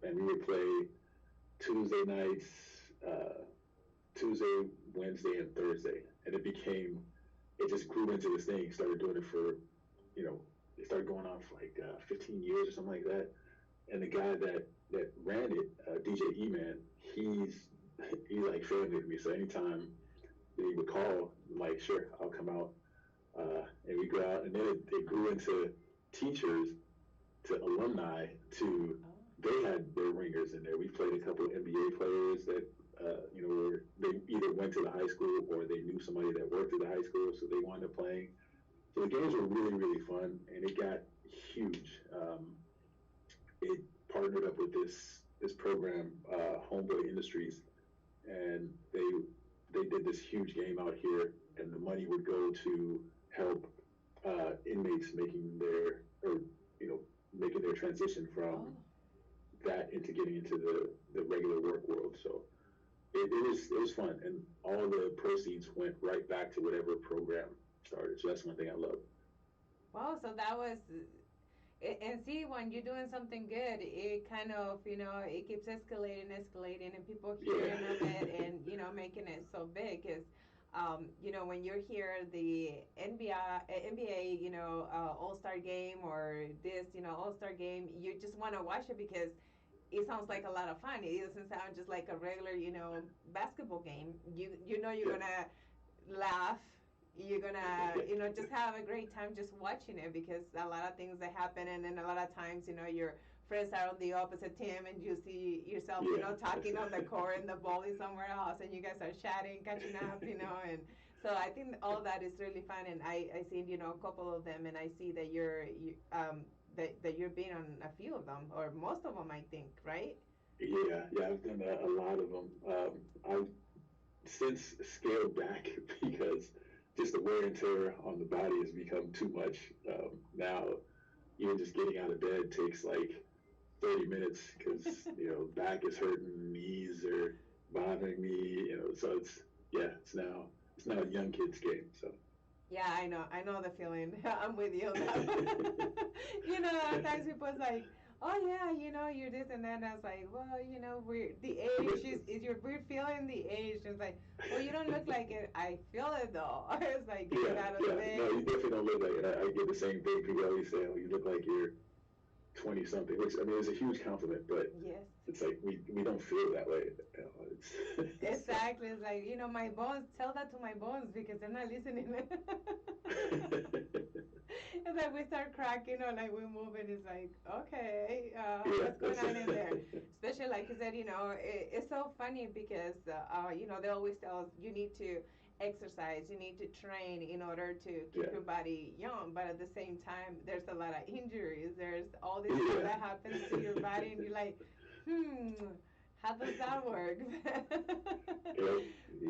And we would play Tuesday nights, uh, Tuesday, Wednesday, and Thursday. And it just grew into this thing. Started doing it for, it started going on for like 15 years or something like that. And the guy that ran it, DJ E-Man, he's like family to me. So anytime that he would call, I'm like, sure, I'll come out. And we go out, and then it grew into teachers to alumni to, Oh. they had their ringers in there. We played a couple of NBA players that, they either went to the high school or they knew somebody that worked at the high school, so they wound up playing. So the games were really, really fun, and it got huge. It partnered up with this program, Homeboy Industries, and they did this huge game out here, and the money would go to help inmates making their transition from Oh. that into getting into the regular work world. So it was fun, and all the proceeds went right back to whatever program started. So that's one thing I love. Wow, so that was, and see, when you're doing something good, it kind of, it keeps escalating, and people hearing of it, and making it so big. Because, when you're here, the NBA, All Star game or this, All Star game, you just want to watch it because it sounds like a lot of fun. It doesn't sound just like a regular, basketball game. You're Yeah, gonna laugh. You're gonna, just have a great time just watching it, because a lot of things that happen, and then a lot of times, your friends are on the opposite team, and you see yourself, yeah, talking on the court, and the ball is somewhere else, and you guys are chatting, catching up, and so I think all that is really fun, and I seen, a couple of them, and I see that that you're being on a few of them, or most of them, I think, right? yeah. I've done a lot of them. I've since scaled back because just the wear and tear on the body has become too much. Now even just getting out of bed takes like 30 minutes because back is hurting, knees are bothering me. So it's now a young kid's game. So Yeah, I know the feeling. I'm with you on that one. A lot of times people's like, oh yeah, you're this and that. And I was like, well, we're the age we're feeling the age. And it's like, well, you don't look like it. I feel it though. It's like getting out of the bed. No, you definitely don't look like it. I get the same thing. People always say, oh, you look like you're 20 something, which I mean is a huge compliment, but Yes. it's like we don't feel that way. Exactly. It's like, my bones, tell that to my bones because they're not listening. It's like we start cracking or like we move and it's like, okay, what's going on in there? Especially like you said, it's so funny because, they always tell us you need to exercise, you need to train in order to keep your body young. But at the same time, there's a lot of injuries. There's all this stuff that happens to your body and you're like, how does that work?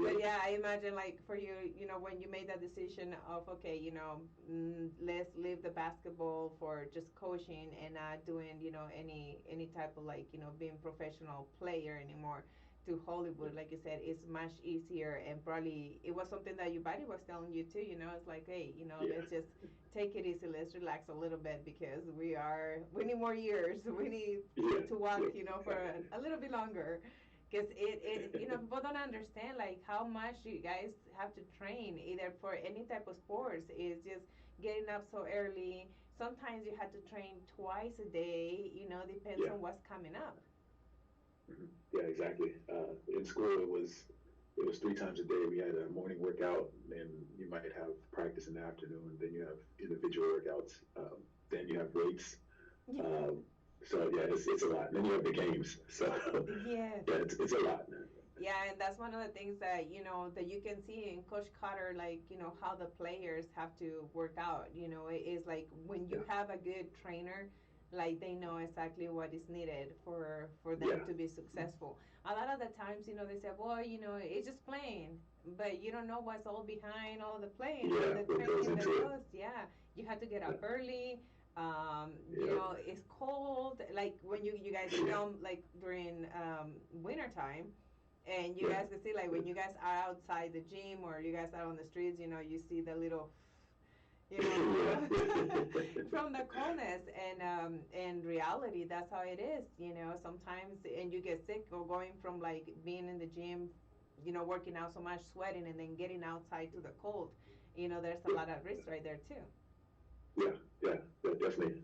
But yeah, I imagine like for you, when you made that decision of okay, let's leave the basketball for just coaching and not doing, any type of like, being professional player anymore to Hollywood, like you said, it's much easier and probably it was something that your body was telling you too, it's like, hey, let's just take it easy, let's relax a little bit because we need more years. We need to walk, for a little bit longer. Because people don't understand like how much you guys have to train either for any type of sports. Is just getting up so early. Sometimes you have to train twice a day. Depends on what's coming up. Yeah, exactly. In school, it was 3 times a day. We had a morning workout, and you might have practice in the afternoon. Then you have individual workouts. Then you have weights. Um, so yeah, it's a lot. And then you have the games. So Yes. yeah, it's a lot. Yeah, and that's one of the things that that you can see in Coach Carter, like how the players have to work out. It is like when you have a good trainer, like they know exactly what is needed for them to be successful. A lot of the times, they say, well, it's just playing, but you don't know what's all behind all the playing, all the training that goes. Yeah, you have to get up early. It's cold. Like when you guys film like during winter time and you guys can see like when you guys are outside the gym or you guys are on the streets, you see the little from the coldness and reality that's how it is, sometimes and you get sick or going from like being in the gym, working out so much, sweating and then getting outside to the cold, there's a lot of risk right there too. Yeah, definitely.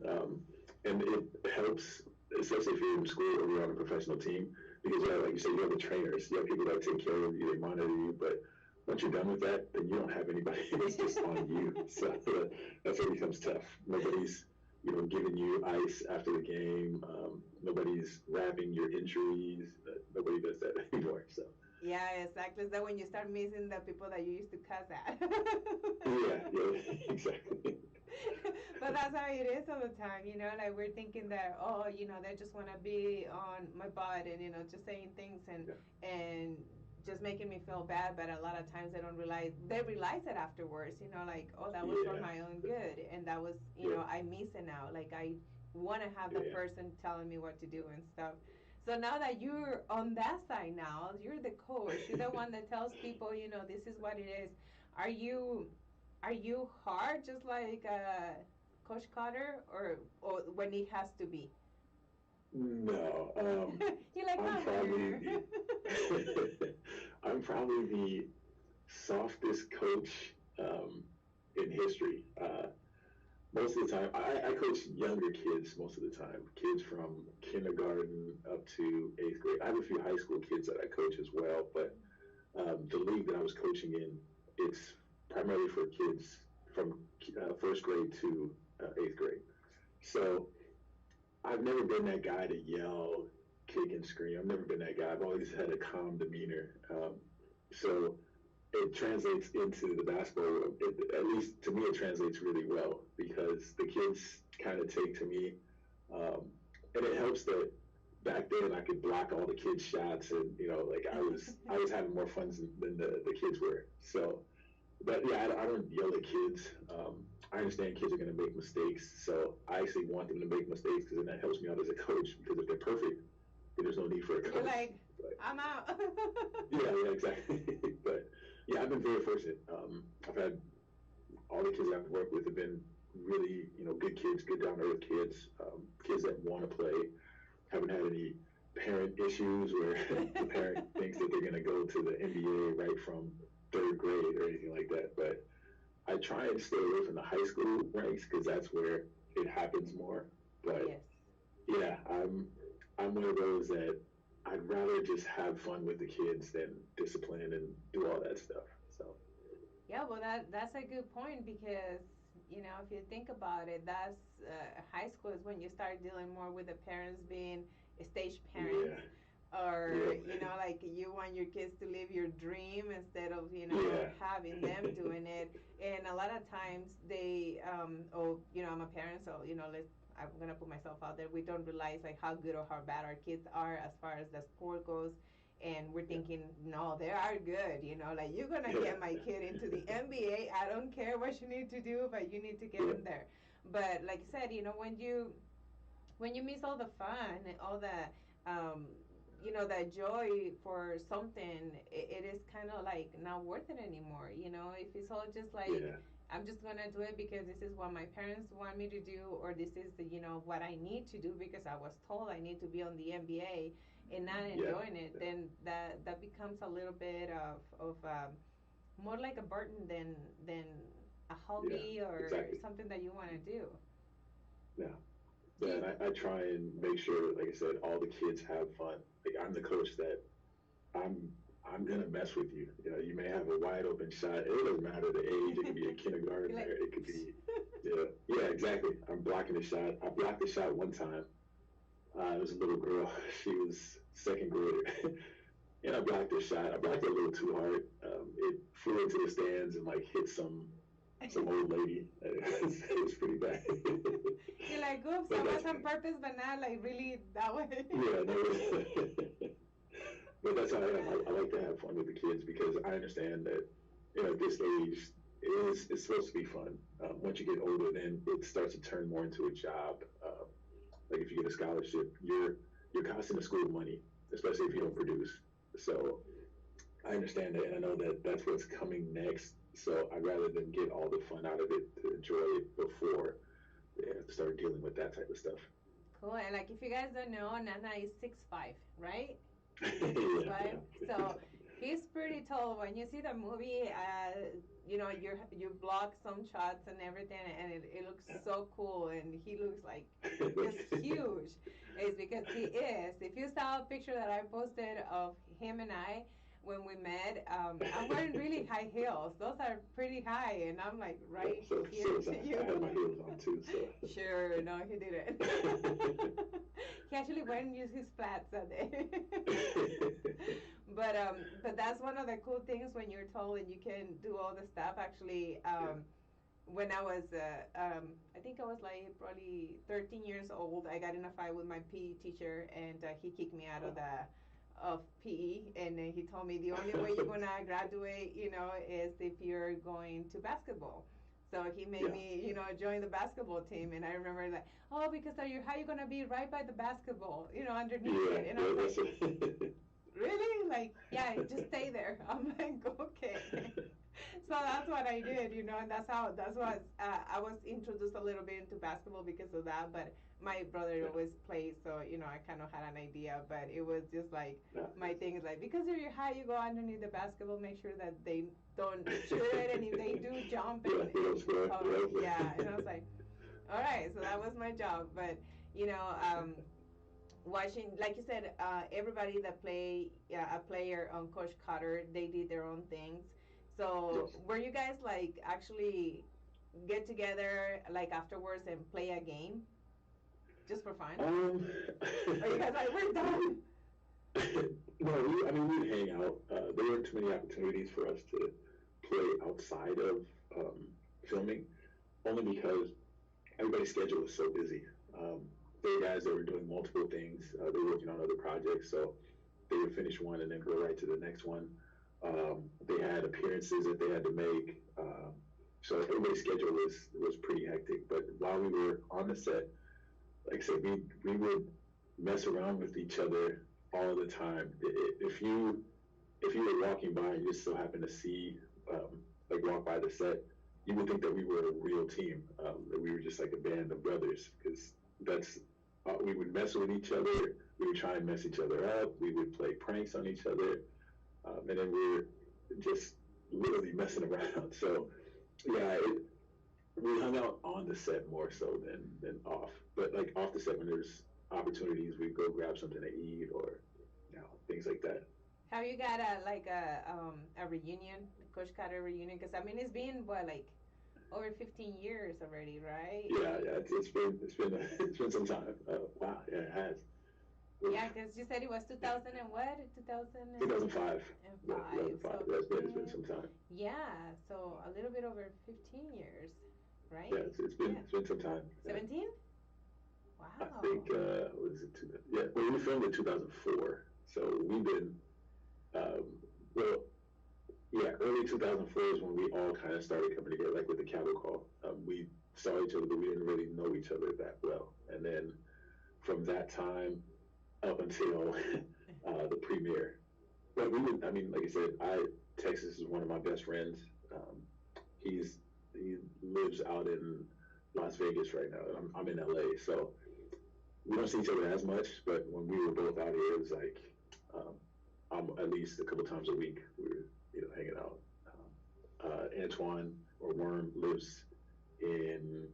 And it helps, especially if you're in school or you're on a professional team, because like you said, you have the trainers, you have people that take care of you, they monitor you, but once you're done with that, then you don't have anybody. It's just on you. So that's where it becomes tough. Nobody's, giving you ice after the game. Nobody's wrapping your injuries. Nobody does that anymore. So. Yeah, exactly. Is that when you start missing the people that you used to cuss at? Yeah, exactly. But that's how it is all the time, like we're thinking that, oh, they just want to be on my butt and, just saying things and just making me feel bad. But a lot of times they realize it afterwards, like, oh, that was for my own good. And that was, I miss it now. Like I want to have the person telling me what to do and stuff. So now that you're on that side now, you're the coach, you're the one that tells people, this is what it is. Are you hard just like Coach Carter or when it has to be? No. You like I'm probably I'm probably the softest coach in history. Most of the time, I coach younger kids most of the time, kids from kindergarten up to 8th grade. I have a few high school kids that I coach as well, but the league that I was coaching in, it's primarily for kids from 1st grade to 8th grade. So I've never been that guy to yell, kick, and scream. I've never been that guy. I've always had a calm demeanor. So it translates into the basketball. At least to me, it translates really well because the kids kind of take to me, and it helps that back then I could block all the kids' shots, and like I was having more fun than the kids were. So, but yeah, I don't yell at kids. I understand kids are going to make mistakes, so I actually want them to make mistakes because then that helps me out as a coach. Because if they're perfect, then there's no need for a You're coach. like, But I'm out. yeah, exactly. But yeah, I've been very fortunate. I've had all the kids I've worked with have been really, good kids, good down to earth kids, kids that want to play. Haven't had any parent issues where the parent thinks that they're going to go to the NBA right from third grade or anything like that. But I try and stay away from the high school ranks because that's where it happens more. But Yes. yeah, I'm one of those that I'd rather just have fun with the kids than discipline and do all that stuff. So Yeah, well, that's a good point because if you think about it, that's high school is when you start dealing more with the parents being stage parents, yeah, or yeah, like you want your kids to live your dream instead of yeah, having them doing it. And a lot of times they, oh, I'm a parent, so I'm gonna put myself out there. We don't realize like how good or how bad our kids are as far as the sport goes, and we're yeah, thinking, no, they are good. Like you're gonna yeah, get my kid into the NBA. I don't care what you need to do, but you need to get yeah, him there. But like I said, when you miss all the fun, all the um, that joy for something, it is kind of like not worth it anymore. If it's all just like, yeah, I'm just gonna do it because this is what my parents want me to do, or this is what I need to do because I was told I need to be on the NBA, and not yeah, enjoying it, then that becomes a little bit of more like a burden than a yeah, hobby or exactly. something that you want to do. Yeah. Do Yeah, you, and I try and make sure, like I said, all the kids have fun. Like I'm the coach that I'm I'm gonna mess with you. You may have a wide open shot. It doesn't matter the age. It could be a you're kindergartner. like, It could be, yeah, exactly. I'm blocking the shot. I blocked the shot one time. It was a little girl. She was second grader, and I blocked the shot. I blocked it a little too hard. It flew into the stands and like hit some old lady. It was pretty bad. you're like, oops, But that was that's on purpose, but not like really that way. yeah, no, but that's how I am. I like to have fun with the kids because I understand that at this age it's supposed to be fun. Once you get older, then it starts to turn more into a job. Like if you get a scholarship, you're costing the school money, especially if you don't produce. So I understand that, and I know that that's what's coming next. So I'd rather than get all the fun out of it to enjoy it before they have to start dealing with that type of stuff. Cool. And like, if you guys don't know, Nana is 6'5", right? Six Yeah, five. yeah. So he's pretty tall. When you see the movie, you block some shots and everything, and it looks so cool. And he looks like just huge. It's because he is. If you saw a picture that I posted of him and I when we met, I'm wearing really high heels. Those are pretty high, and I'm like Yeah, right so, here so, so to you. I had my heels on too, so. Sure, no, he didn't. He actually went and used his flats that day. But that's one of the cool things when you're tall and you can do all the stuff. Actually, when I was, I think I was like probably 13 years old, I got in a fight with my PE teacher, and he kicked me out of PE, and he told me the only way you're gonna graduate, is if you're going to basketball. So he made Yeah, me, join the basketball team, and I remember like, oh, because how you gonna be right by the basketball, underneath yeah, it, and I yeah, was like, that's it. really? Like, yeah, just stay there. I'm like, okay. So that's what I did, and that's what I was introduced a little bit into basketball because of that. But my brother Yeah, always played, so I kind of had an idea. But it was just like yeah. my thing is like, because you're high, you go underneath the basketball, make sure that they don't shoot it, and if they do jump Yeah, and they don't you score, cover it. yeah. Yeah, and I was like, all right, so that was my job. But you know, um, watching, like you said, everybody that play a player on Coach Cutter, they did their own things. So Yes. were you guys like actually get together like afterwards and play a game just for fun? Um, Or you guys like, we're done? no, I mean, we'd hang out. There weren't too many opportunities for us to play outside of um, filming, only because everybody's schedule was so busy. There were guys that were doing multiple things. They were working on other projects, so they would finish one and then go right to the next one. They had appearances that they had to make. So everybody's schedule was pretty hectic. But while we were on the set, like I said, we would mess around with each other all the time. If you were walking by and you just so happened to see like walk by the set, you would think that we were a real team, that we were just like a band of brothers, because that's we would mess with each other. We would try and mess each other up. We would play pranks on each other, and then we were just literally messing around. So yeah, we hung out on the set more so than off. But like off the set, when there's opportunities, we'd go grab something to eat or things like that. Have you got a reunion, Coach Carter reunion? Because I mean, it's been what, like over 15 years already, right? Yeah. It's been it's been some time. Wow, yeah, it has. Yeah, because you said it was 2000 and what? 2005. 2005. 2005. So Yeah, it's been some time. yeah, so a little bit over 15 years, right? Yeah, it's been some time. Yeah. 17? I Wow. think what is it? Yeah, well, we filmed in 2004, so we've been um, well, yeah, early 2004 is when we all kind of started coming together, like with the cattle call. We saw each other, but we didn't really know each other that well. And then from that time up until the premiere, but we would, I mean, like I said, Texas is one of my best friends. Um, he lives out in Las Vegas right now. I'm in LA, so we don't see each other as much. But when we were both out here, it was like at least a couple times a week we were hanging out. Antoine or Worm lives in,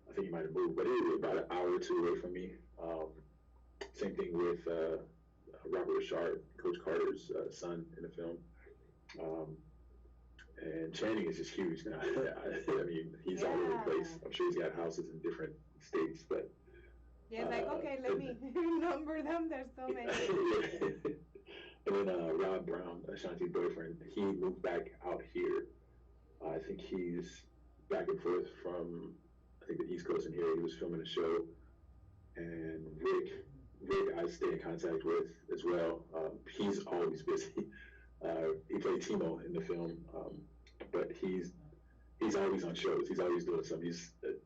I think he might have moved, but it was about an hour or two away from me. Same thing with Robert Richard, Coach Carter's son in the film. Um, and Channing is just huge now. I mean, he's all over the place. I'm sure he's got houses in different states, but yeah, it's like, okay, let me number them. There's so many. And then Rob Brown, Ashanti's boyfriend, he moved back out here. I think he's back and forth from, I think, the East Coast and here. He was filming a show. And Rick, I stay in contact with as well. He's always busy. He played Timo in the film, but he's always on shows. He's always doing something. He's an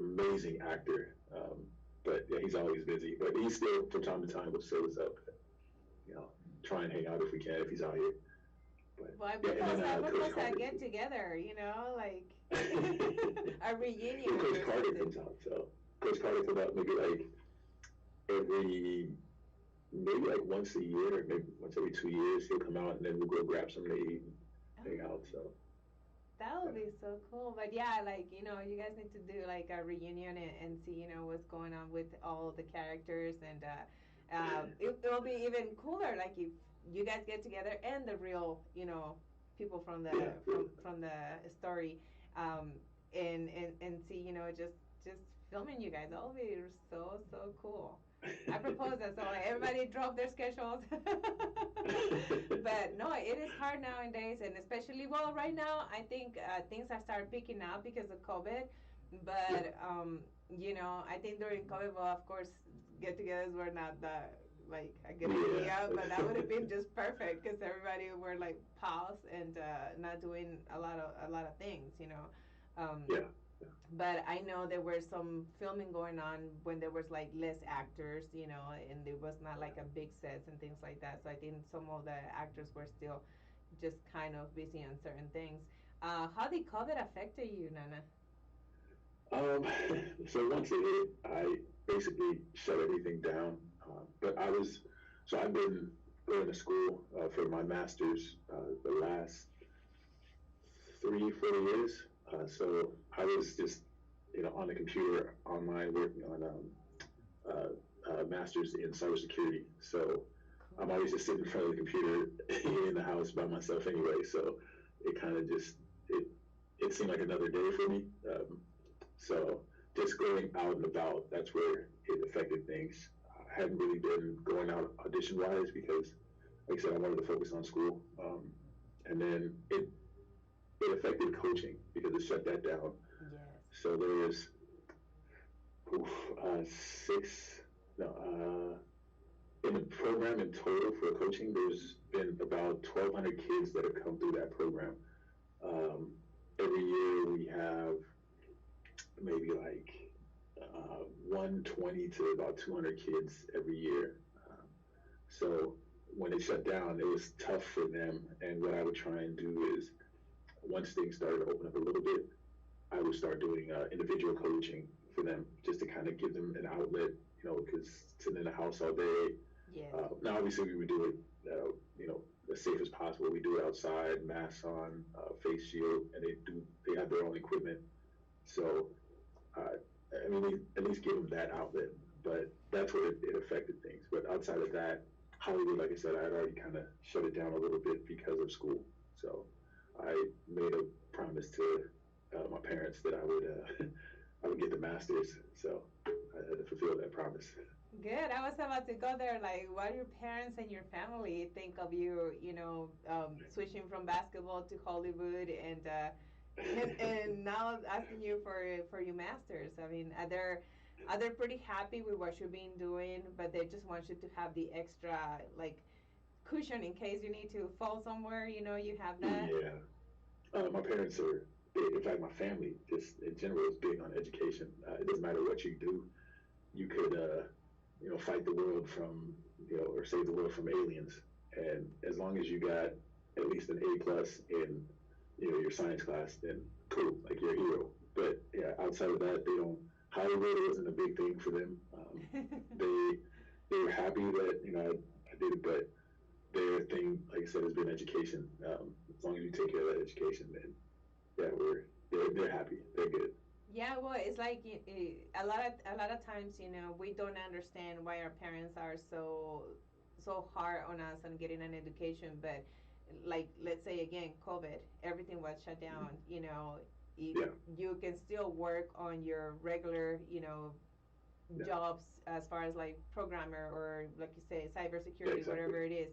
amazing actor. But yeah, he's always busy. But he still, from time to time, will say what's up. Try and hang out if we can, if he's out here. But, well, I propose a get together, like a reunion. Well, Coach Carter comes out, so Coach Carter comes out maybe like once a year, maybe once every 2 years. He'll come out and then we'll go grab something to eat and hang out. So that would be so cool. But yeah, you guys need to do like a reunion and see, what's going on with all the characters, and it'll be even cooler, like if you guys get together and the real, people from the from the story, and see, just filming you guys. That'll be so cool. I propose that, so like everybody drop their schedules. But no, it is hard nowadays, and especially right now. I think things have started picking up because of COVID. But I think during COVID, well, of course, get-togethers were not that like a good idea, but that would have been just perfect because everybody were like paused and not doing a lot of things. But I know there were some filming going on when there was like less actors, and it was not like a big sets and things like that. So I think some of the actors were still just kind of busy on certain things. How did COVID affect you, Nana? So once it hit, I basically shut everything down. But I've been going to school for my master's the last 3-4 years. So I was just, on the computer online working on a master's in cybersecurity. So I'm always just sitting in front of the computer in the house by myself anyway. So it kind of just, it seemed like another day for me. So just going out and about, that's where it affected things. I hadn't really been going out audition-wise because, like I said, I wanted to focus on school. And then it affected coaching because it shut that down. Yes. So there was in the program in total for coaching, there's been about 1,200 kids that have come through that program. every year we have maybe like 120 to about 200 kids every year. So when it shut down, it was tough for them. And what I would try and do is, once things started to open up a little bit, I would start doing individual coaching for them, just to kind of give them an outlet, because sitting in the house all day. Yes. Now, obviously, we would do it, as safe as possible. We do it outside, masks on, face shield, and they have their own equipment. So, uh, I mean, at least give them that outlet. But that's where it affected things. But outside of that, Hollywood, like I said, I had already kind of shut it down a little bit because of school. So I made a promise to my parents that I would I would get the masters. So I had to fulfill that promise. Good. I was about to go there. Like, what your parents and your family think of you? Switching from basketball to Hollywood, and now asking you for your masters. I mean, are they pretty happy with what you've been doing, but they just want you to have the extra like cushion in case you need to fall somewhere. You have that. Yeah, my parents are big. In fact, my family just in general is big on education. It doesn't matter what you do. You could, fight the world from, or save the world from aliens. And as long as you got at least an A+ in, your science class, then cool, like you're a hero. But yeah, outside of that, they don't. Hollywood wasn't a big thing for them. They they were happy that I did it, but their thing, like I said, has been education. As long as you take care of that education, then yeah, they're happy. They're good. Yeah, well, it's like a lot of times, we don't understand why our parents are so hard on us on getting an education, but like let's say again, COVID, everything was shut down. You, Yeah, you can still work on your regular, yeah, jobs as far as like programmer or like you say yeah, cybersecurity, exactly. whatever it is,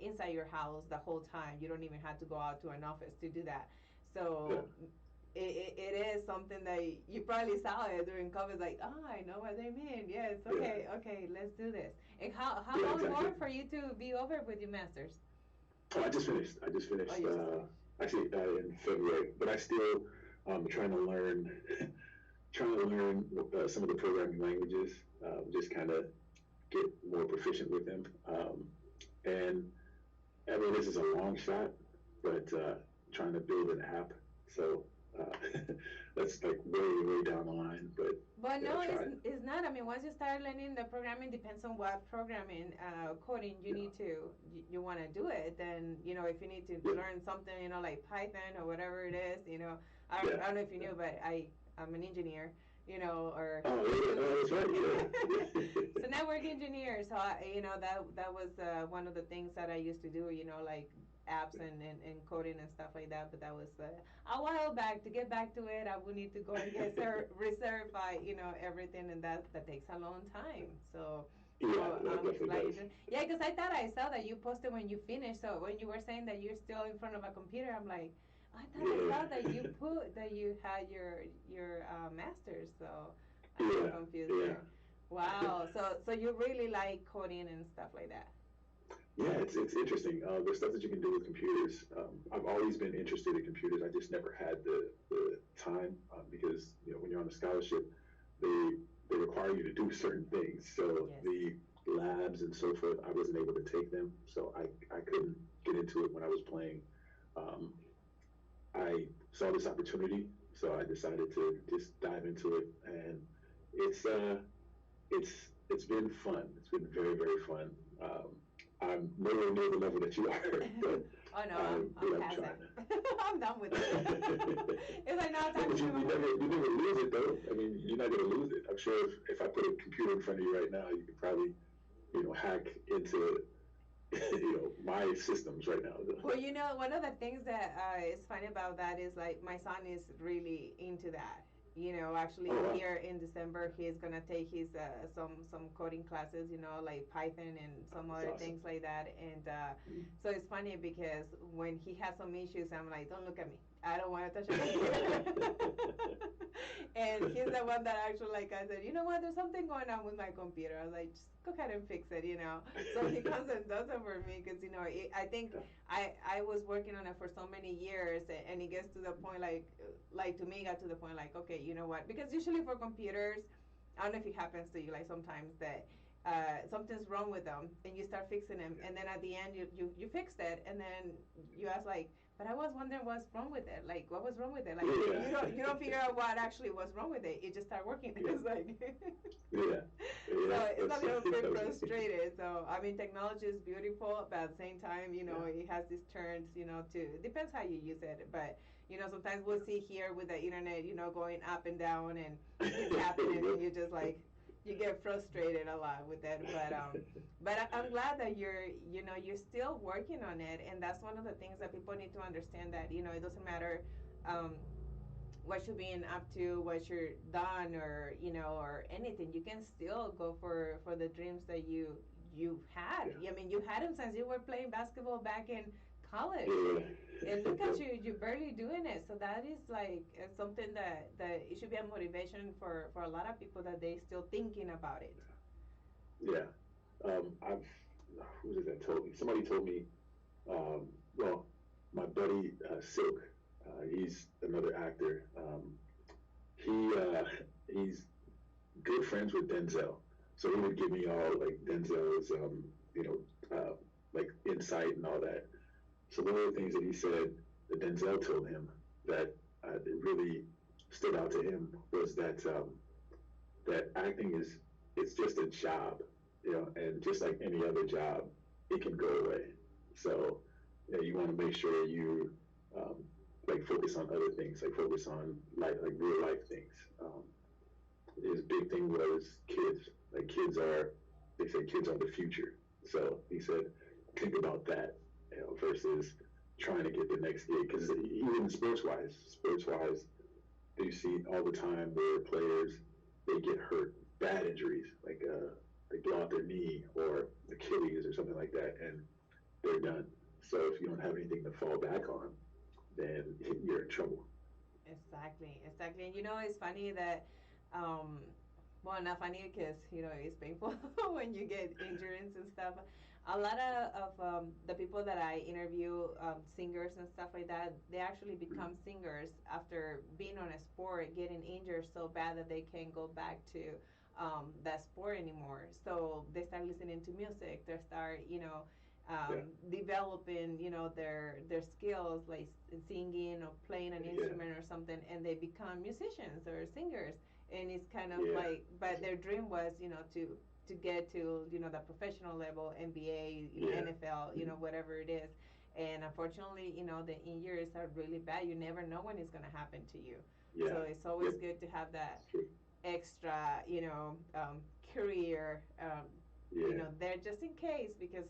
inside your house the whole time. You don't even have to go out to an office to do that. Yeah, So it is something that you probably saw it during COVID, like, oh, I know what they mean. Yes, yeah, okay, let's do this. And how yeah, long exactly. more for you to be over with your masters? Oh, I just finished. I just Oh, finished. you just finished. Actually, in February, but I still trying to learn, some of the programming languages. Just kind of get more proficient with them. And I mean, this is a long shot, but trying to build an app. So that's like way, way down the line. But But yeah, no, I'll try it. it's not. I mean, once you start learning the programming, depends on what programming, coding you Yeah, need to, you want to do it. Then, if you need to yeah, learn something, like Python or whatever it is, yeah, I don't know if you yeah. knew, but I'm an engineer, or Oh, yeah, oh, that's right. Yeah, so network engineer. So that was one of the things that I used to do. Like apps and coding and stuff like that. But that was a while back. To get back to it, I would need to go and get recertified. Everything, and that takes a long time. So. So yeah, that I'm definitely glad you does. did. Yeah, because I thought I saw that you posted when you finished. So when you were saying that you're still in front of a computer, I'm like, I thought I saw that you Yeah, put that you had your masters. So I got yeah, confused yeah. there. Wow. So you really like coding and stuff like that. Yeah, it's interesting. The stuff that you can do with computers. I've always been interested in computers. I just never had the time because when you're on a scholarship, they they require you to do certain things. So Yes. the labs and so forth, I wasn't able to take them. So I couldn't get into it when I was playing. Um, I saw this opportunity, so I decided to just dive into it, and it's uh it's it's been fun. It's been very, very fun. I'm nowhere near the level that you are, but Oh no, I'm I'm past that. trying. I'm done with it. It's like now No, time but to you, move you on. never you never lose it though. I mean, you're not gonna lose it. I'm sure if I put a computer in front of you right now, you could probably hack into my systems right now. Well, one of the things that is funny about that is like my son is really into that. Actually, Oh wow. here in December, he's gonna take his some coding classes, like Python and some That's other awesome. things like that. And so it's funny because when he has some issues, I'm like, don't look at me. I don't want to touch a computer. And he's the one that actually, like I said, you know what? There's something going on with my computer. I was like, just go ahead and fix it. So he comes and does it for me because I think I was working on it for so many years, and it gets to the point like to me got to the point like, okay, you know what? Because usually for computers, I don't know if it happens to you like sometimes that something's wrong with them and you start fixing them, and then at the end you fixed it, and then you ask like, but I was wondering what's wrong with it, like what was wrong with it, like Yeah. you don't figure out what actually was wrong with it, it just start working. Yeah. It's like Yeah. so Yeah. it's a That's little bit funny. frustrated. So I mean, technology is beautiful, but at the same time, Yeah. it has these turns, to depends how you use it. But sometimes we'll see here with the internet, going up and down, and it's happening, and you just like you get frustrated a lot with it. But I'm glad that you're still working on it, and that's one of the things that people need to understand, that it doesn't matter. Um, what you're being up to, what you're done, or anything. You can still go for the dreams that you had. Yeah. I mean, you had them since you were playing basketball back in college, Yeah. and look at you, you're barely doing it. So that is like something that it should be a motivation for a lot of people, that they still thinking about it. Yeah. I've who was it that told me? Somebody told me. Well, my buddy Silk, he's another actor. He's good friends with Denzel, so he would give me all like Denzel's you know like insight and all that. So one of the things that he said that Denzel told him that it really stood out to him was that acting is it's just a job, and just like any other job, it can go away. So you want to make sure you um, like focus on other things, like focus on like real life things. His big thing was kids. Like they say kids are the future. So he said, think about that, versus trying to get the next gig. Because even sports wise, you see all the time where players they get hurt, bad injuries, like they blow out their knee or Achilles or something like that, and they're done. So if you don't have anything to fall back on, then you're in trouble. Exactly, exactly. And it's funny that, um, well, not funny because it's painful when you get injuries and stuff. A lot of the people that I interview, singers and stuff like that, they actually become singers after being on a sport, getting injured so bad that they can't go back to that sport anymore. So they start listening to music. They start, Yeah, developing, their skills, like singing or playing an yeah, instrument or something, and they become musicians or singers. And it's kind of yeah, like, but their dream was, to get to, the professional level, NBA, yeah, NFL, whatever it is. And unfortunately, the injuries are really bad. You never know when it's going to happen to you. yeah. So it's always Yep, good to have that it's true. extra, career, Yeah, there just in case, because,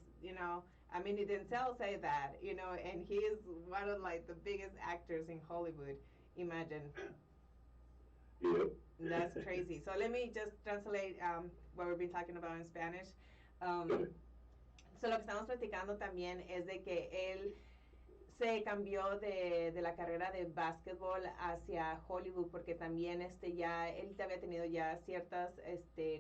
I mean, it didn't tell say that, and he is one of like the biggest actors in Hollywood. Imagine. yep. That's crazy. So let me just translate what we've been talking about in Spanish. Go Um, ahead. so lo que estamos platicando también es de que él se cambió de la carrera de básquetbol hacia Hollywood, porque también ya él te había tenido ya ciertas,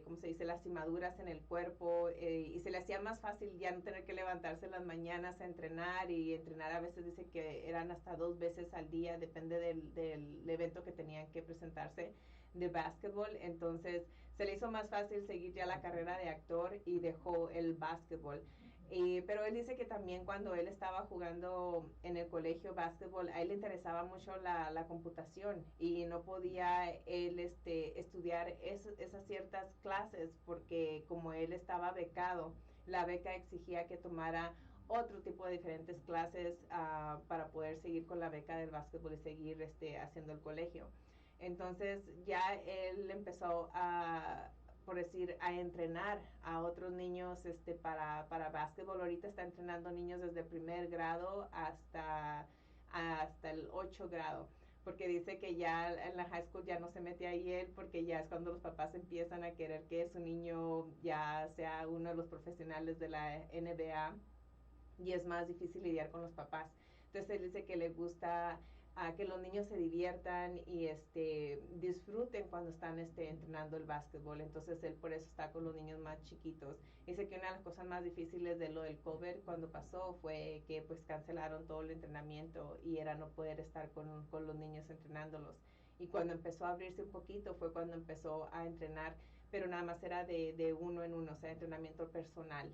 ¿cómo se dice?, lastimaduras en el cuerpo, y se le hacía más fácil ya no tener que levantarse en las mañanas a entrenar, y entrenar a veces dice que eran hasta 2 veces al día, depende del evento que tenían que presentarse de básquetbol. Entonces se le hizo más fácil seguir ya la carrera de actor y dejó el básquetbol. Pero él dice que también cuando él estaba jugando en el colegio básquetbol, a él le interesaba mucho la computación, y no podía él estudiar esas ciertas clases, porque como él estaba becado, la beca exigía que tomara otro tipo de diferentes clases para poder seguir con la beca del básquetbol y seguir haciendo el colegio. Entonces ya él empezó por decir, a entrenar a otros niños para básquetbol. Ahorita está entrenando niños desde primer grado hasta el 8 grado. porque dice que ya en la high school ya no se mete ahí él, porque ya es cuando los papás empiezan a querer que su niño ya sea uno de los profesionales de la NBA y es más difícil lidiar con los papás. Entonces él dice que le gusta que los niños se diviertan y disfruten cuando están entrenando el básquetbol. Entonces él por eso está con los niños más chiquitos. Dice que una de las cosas más difíciles de lo del COVID cuando pasó fue que pues cancelaron todo el entrenamiento y era no poder estar con los niños entrenándolos. Y cuando empezó a abrirse un poquito fue cuando empezó a entrenar, pero nada más era de uno en uno, o sea, entrenamiento personal,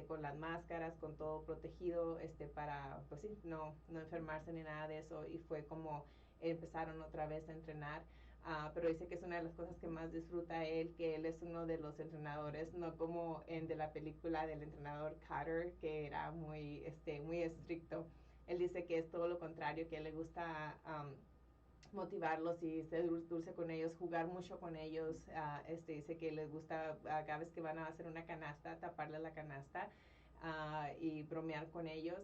con las máscaras, con todo protegido, para, pues sí, no enfermarse ni nada de eso, y fue como empezaron otra vez a entrenar. Pero dice que es una de las cosas que más disfruta él, que él es uno de los entrenadores, no como en de la película del entrenador Carter, que era muy estricto. Él dice que es todo lo contrario, que le gusta motivarlos y ser dulce con ellos, jugar mucho con ellos. Dice que les gusta cada vez que van a hacer una canasta, taparle la canasta y bromear con ellos.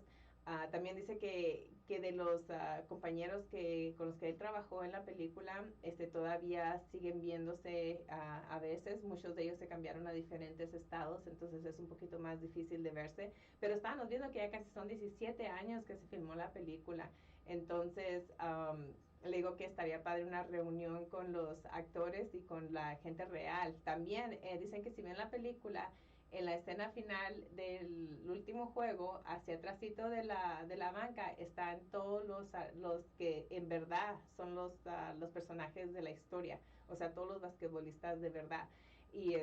También dice que de los compañeros con los que él trabajó en la película, todavía siguen viéndose a veces. Muchos de ellos se cambiaron a diferentes estados, entonces es un poquito más difícil de verse. Pero estábamos viendo que ya casi son 17 años que se filmó la película. Entonces, le digo que estaría padre una reunión con los actores y con la gente real. También dicen que si ven la película, en la escena final del último juego, hacia atrásito de la banca, están todos los que en verdad son los personajes de la historia, o sea, todos los basquetbolistas de verdad. Y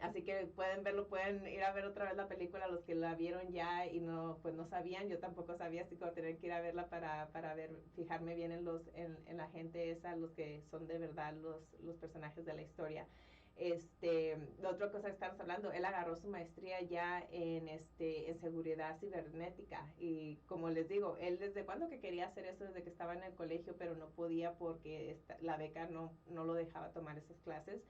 así que pueden verlo, pueden ir a ver otra vez la película los que la vieron ya y no pues no sabían. Yo tampoco sabía, así que voy a tener que ir a verla para ver, fijarme bien en la gente esa, los que son de verdad los personajes de la historia. La otra cosa que estamos hablando, él agarró su maestría ya en seguridad cibernética, y como les digo, él desde cuando que quería hacer eso, desde que estaba en el colegio, pero no podía porque la beca no lo dejaba tomar esas clases,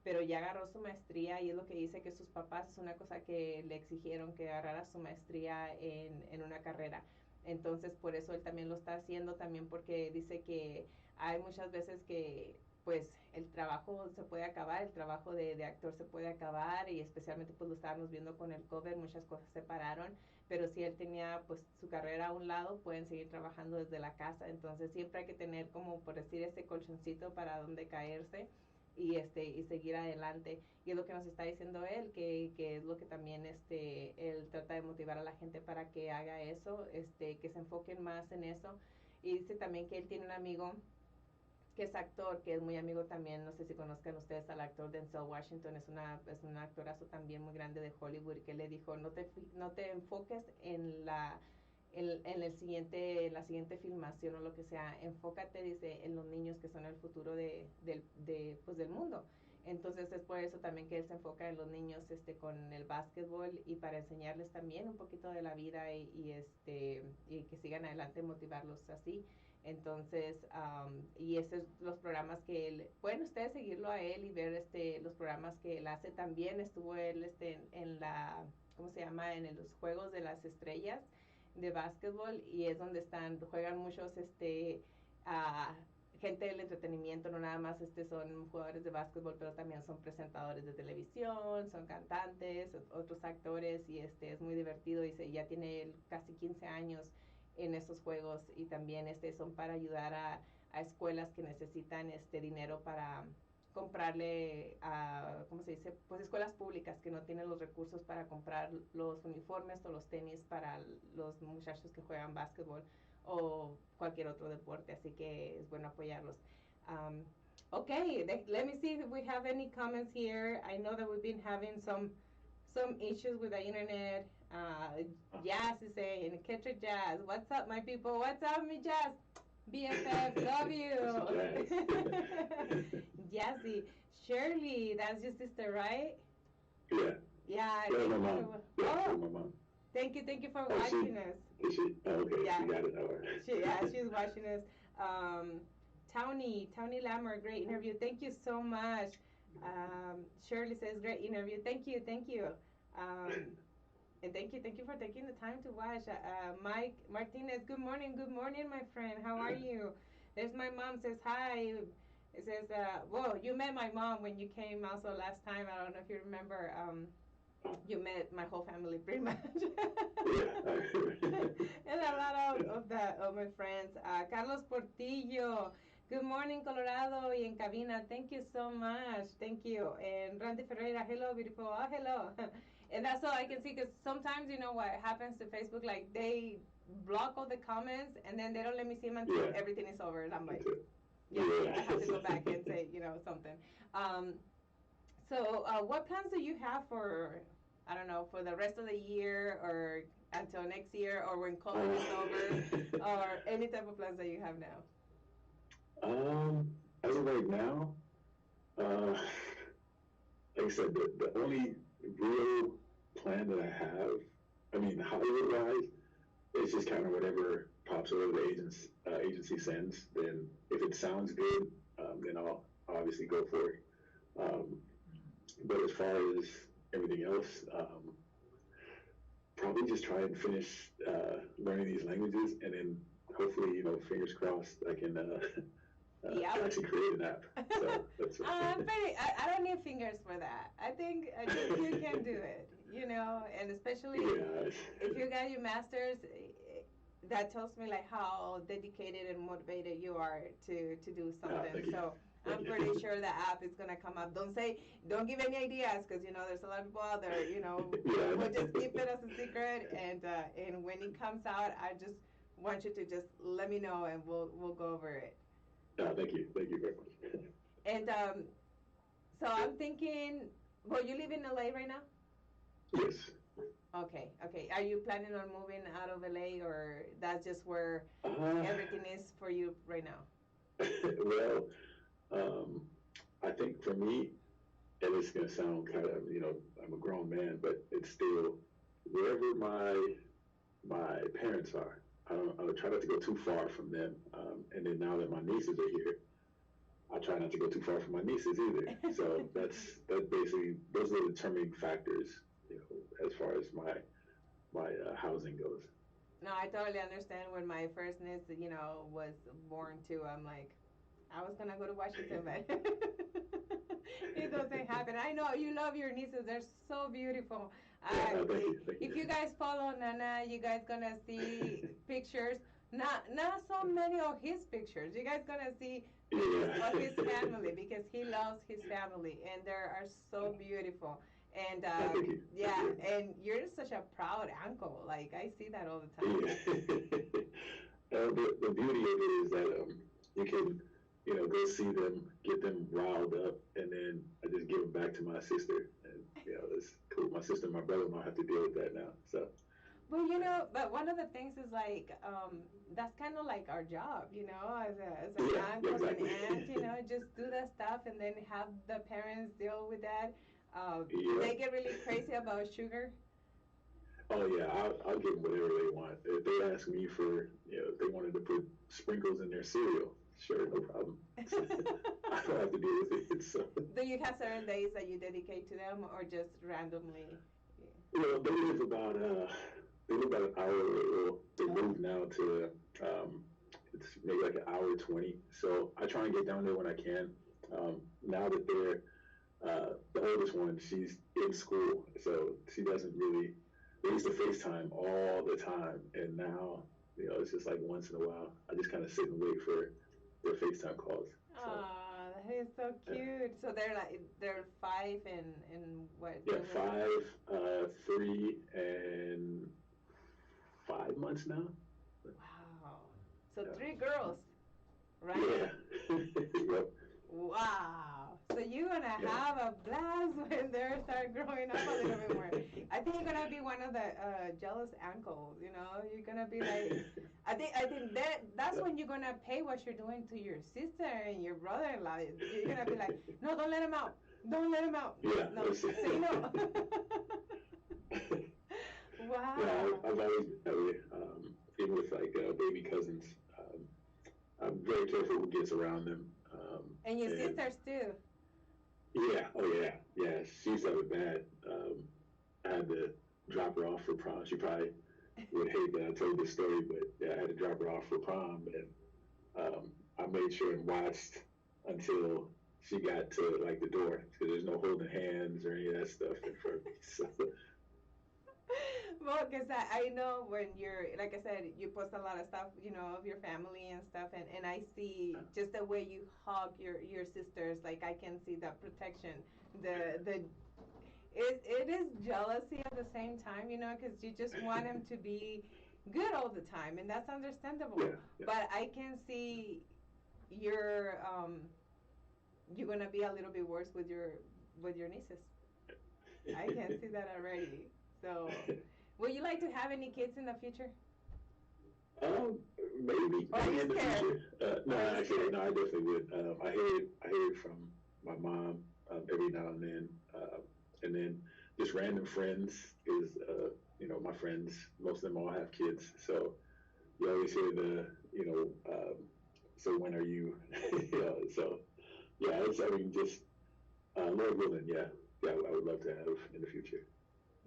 pero ya agarró su maestría, y es lo que dice que sus papás es una cosa que le exigieron, que agarrara su maestría en una carrera. Entonces por eso él también lo está haciendo, también porque dice que hay muchas veces que pues el trabajo se puede acabar, el trabajo de actor se puede acabar, y especialmente pues lo estábamos viendo con el cover, muchas cosas se pararon, pero si él tenía pues su carrera a un lado, pueden seguir trabajando desde la casa. Entonces siempre hay que tener, como por decir, ese colchoncito para donde caerse y seguir adelante. Y es lo que nos está diciendo él, que es lo que también él trata de motivar a la gente para que haga eso, que se enfoquen más en eso. Y dice también que él tiene un amigo que es actor, que es muy amigo también, no sé si conozcan ustedes al actor Denzel Washington, es un actorazo también muy grande de Hollywood, que le dijo, no te enfoques en la siguiente filmación o lo que sea, enfócate, dice, en los niños que son el futuro pues, del mundo. Entonces es por eso también que él se enfoca en los niños con el básquetbol, y para enseñarles también un poquito de la vida, y que sigan adelante, motivarlos así. Entonces, y esos los programas que él, pueden ustedes seguirlo a él y ver los programas que él hace. También estuvo él en ¿cómo se llama? En los Juegos de las Estrellas de básquetbol, y es donde juegan muchos uh, gente del entretenimiento, no nada más son jugadores de básquetbol, pero también son presentadores de televisión, son cantantes, otros actores, y es muy divertido. Y ya tiene casi 15 años en estos juegos, y también son para ayudar a escuelas que necesitan dinero para comprarle a, ¿cómo se dice? Pues escuelas públicas que no tienen los recursos para comprar los uniformes o los tenis para los muchachos que juegan básquetbol o cualquier otro deporte, así que es bueno apoyarlos. Okay, let me see if we have any comments here. I know that we've been having some issues with the internet. Jazz is saying, Ketra Jazz, what's up, my people? What's up, me Jazz? BFF, love you. Jazzy. Shirley, that's your sister, right? Yeah. Yeah. Yeah, my mom. Yeah, oh, my mom. thank you for watching us. Is she? Oh, okay, yeah. She got it. All right. She's watching us. Townie Lammer, great interview. Thank you so much. Shirley says, great interview. Thank you. And thank you for taking the time to watch. Mike Martinez, good morning, my friend. How are you? There's my mom says hi. It says, "Whoa, you met my mom when you came also last time. I don't know if you remember. You met my whole family pretty much, and a lot of my friends. Carlos Portillo. Good morning, Colorado, y en cabina. Thank you so much. Thank you. And Randy Ferreira, hello, beautiful. Oh, hello. And that's all I can see because sometimes you know what happens to Facebook, like they block all the comments and then they don't let me see them until everything is over, and I'm like, yeah, I have to go back and say something. Um, so, what plans do you have for, I don't know, for the rest of the year or until next year or when COVID is over or any type of plans that you have now? As of right now, like I said, the only real plan that I have, I mean, Hollywood wise, it's just kind of whatever pops over the agency sends. Then if it sounds good, then I'll obviously go for it. Um, but as far as everything else, probably just try and finish learning these languages, and then hopefully, fingers crossed, I can actually create an app. So that's I don't need fingers for that. I think you can do it, and especially if you got your master's, that tells me like how dedicated and motivated you are to do something. So I'm pretty sure the app is gonna come up. Don't give any ideas because there's a lot of people out there. We'll just keep it as a secret, and when it comes out, I just want you to just let me know and we'll go over it. Thank you very much. And so I'm thinking, well, you live in LA right now? Yes. Okay. Are you planning on moving out of LA, or that's just where everything is for you right now? Well, I think for me, and it's gonna sound kind of, I'm a grown man, but it's still wherever my parents are. I would try not to go too far from them. And then now that my nieces are here, I try not to go too far from my nieces either. So that basically those are the determining factors, as far as my housing goes. No, I totally understand. When my first niece, was born too, I'm like, I was gonna go to Washington, but it doesn't happen. I know you love your nieces; they're so beautiful. Thank you. If you guys follow Nana, you guys gonna see pictures. Not so many of his pictures. You guys gonna see pictures of his family because he loves his family, and they are so beautiful. And and you're such a proud uncle. Like I see that all the time. The beauty of it is that you can, go see them, get them riled up, and then I just give them back to my sister, and it's cool. My sister and my brother don't have to deal with that now. So. Well, but one of the things is like that's kind of like our job, as an uncle and aunt, just do that stuff and then have the parents deal with that. Do they get really crazy about sugar? Oh yeah, I'll give them whatever they want. If they ask me for, if they wanted to put sprinkles in their cereal, sure, no problem. I don't have to deal with it. So. Do you have certain days that you dedicate to them, or just randomly? Well, they live about an hour. Well, they moved now to it's maybe like an hour 20. So I try and get down there when I can. Now that they're the oldest one, she's in school, so she doesn't really. They used to FaceTime all the time, and now it's just like once in a while. I just kind of sit and wait for their FaceTime calls. So. Aw, that is so cute. So they're 5 and what? Yeah, 5, 3, and 5 months now. Wow. So 3 girls, right? Yeah. Yep. Wow. So you're gonna have a blast when they start growing up a little bit more. I think you're gonna be one of the jealous uncles. You're gonna be like, I think that's when you're gonna pay what you're doing to your sister and your brother-in-law. You're gonna be like, no, don't let him out. Don't let him out. Yeah. No, say no. Wow. Yeah, I've always been that way. Even with like baby cousins, I'm very careful who gets around them. And your sisters too. Yeah. Oh yeah. Yeah. She used to have it bad. I had to drop her off for prom. She probably would hate that I told this story, but yeah, I had to drop her off for prom, and I I made sure and watched until she got to like the door because there's no holding hands or any of that stuff in front of me. So Well, because I know when you're, like I said, you post a lot of stuff, of your family and stuff, and I see just the way you hug your sisters. Like I can see the protection, the it is jealousy at the same time, because you just want them to be good all the time, and that's understandable. yeah, yeah. But I can see you're you're gonna be a little bit worse with your nieces. I can see that already. So, would you like to have any kids in the future? Um, maybe, Or are maybe you in the scared? future. No, Are you actually, scared? no, I definitely would. I hear it from my mom every now and then, and then just random friends. Is my friends, most of them all have kids, so you always hear so when are you? So yeah, it's I mean just Lord willing, yeah, yeah, I would love to have in the future.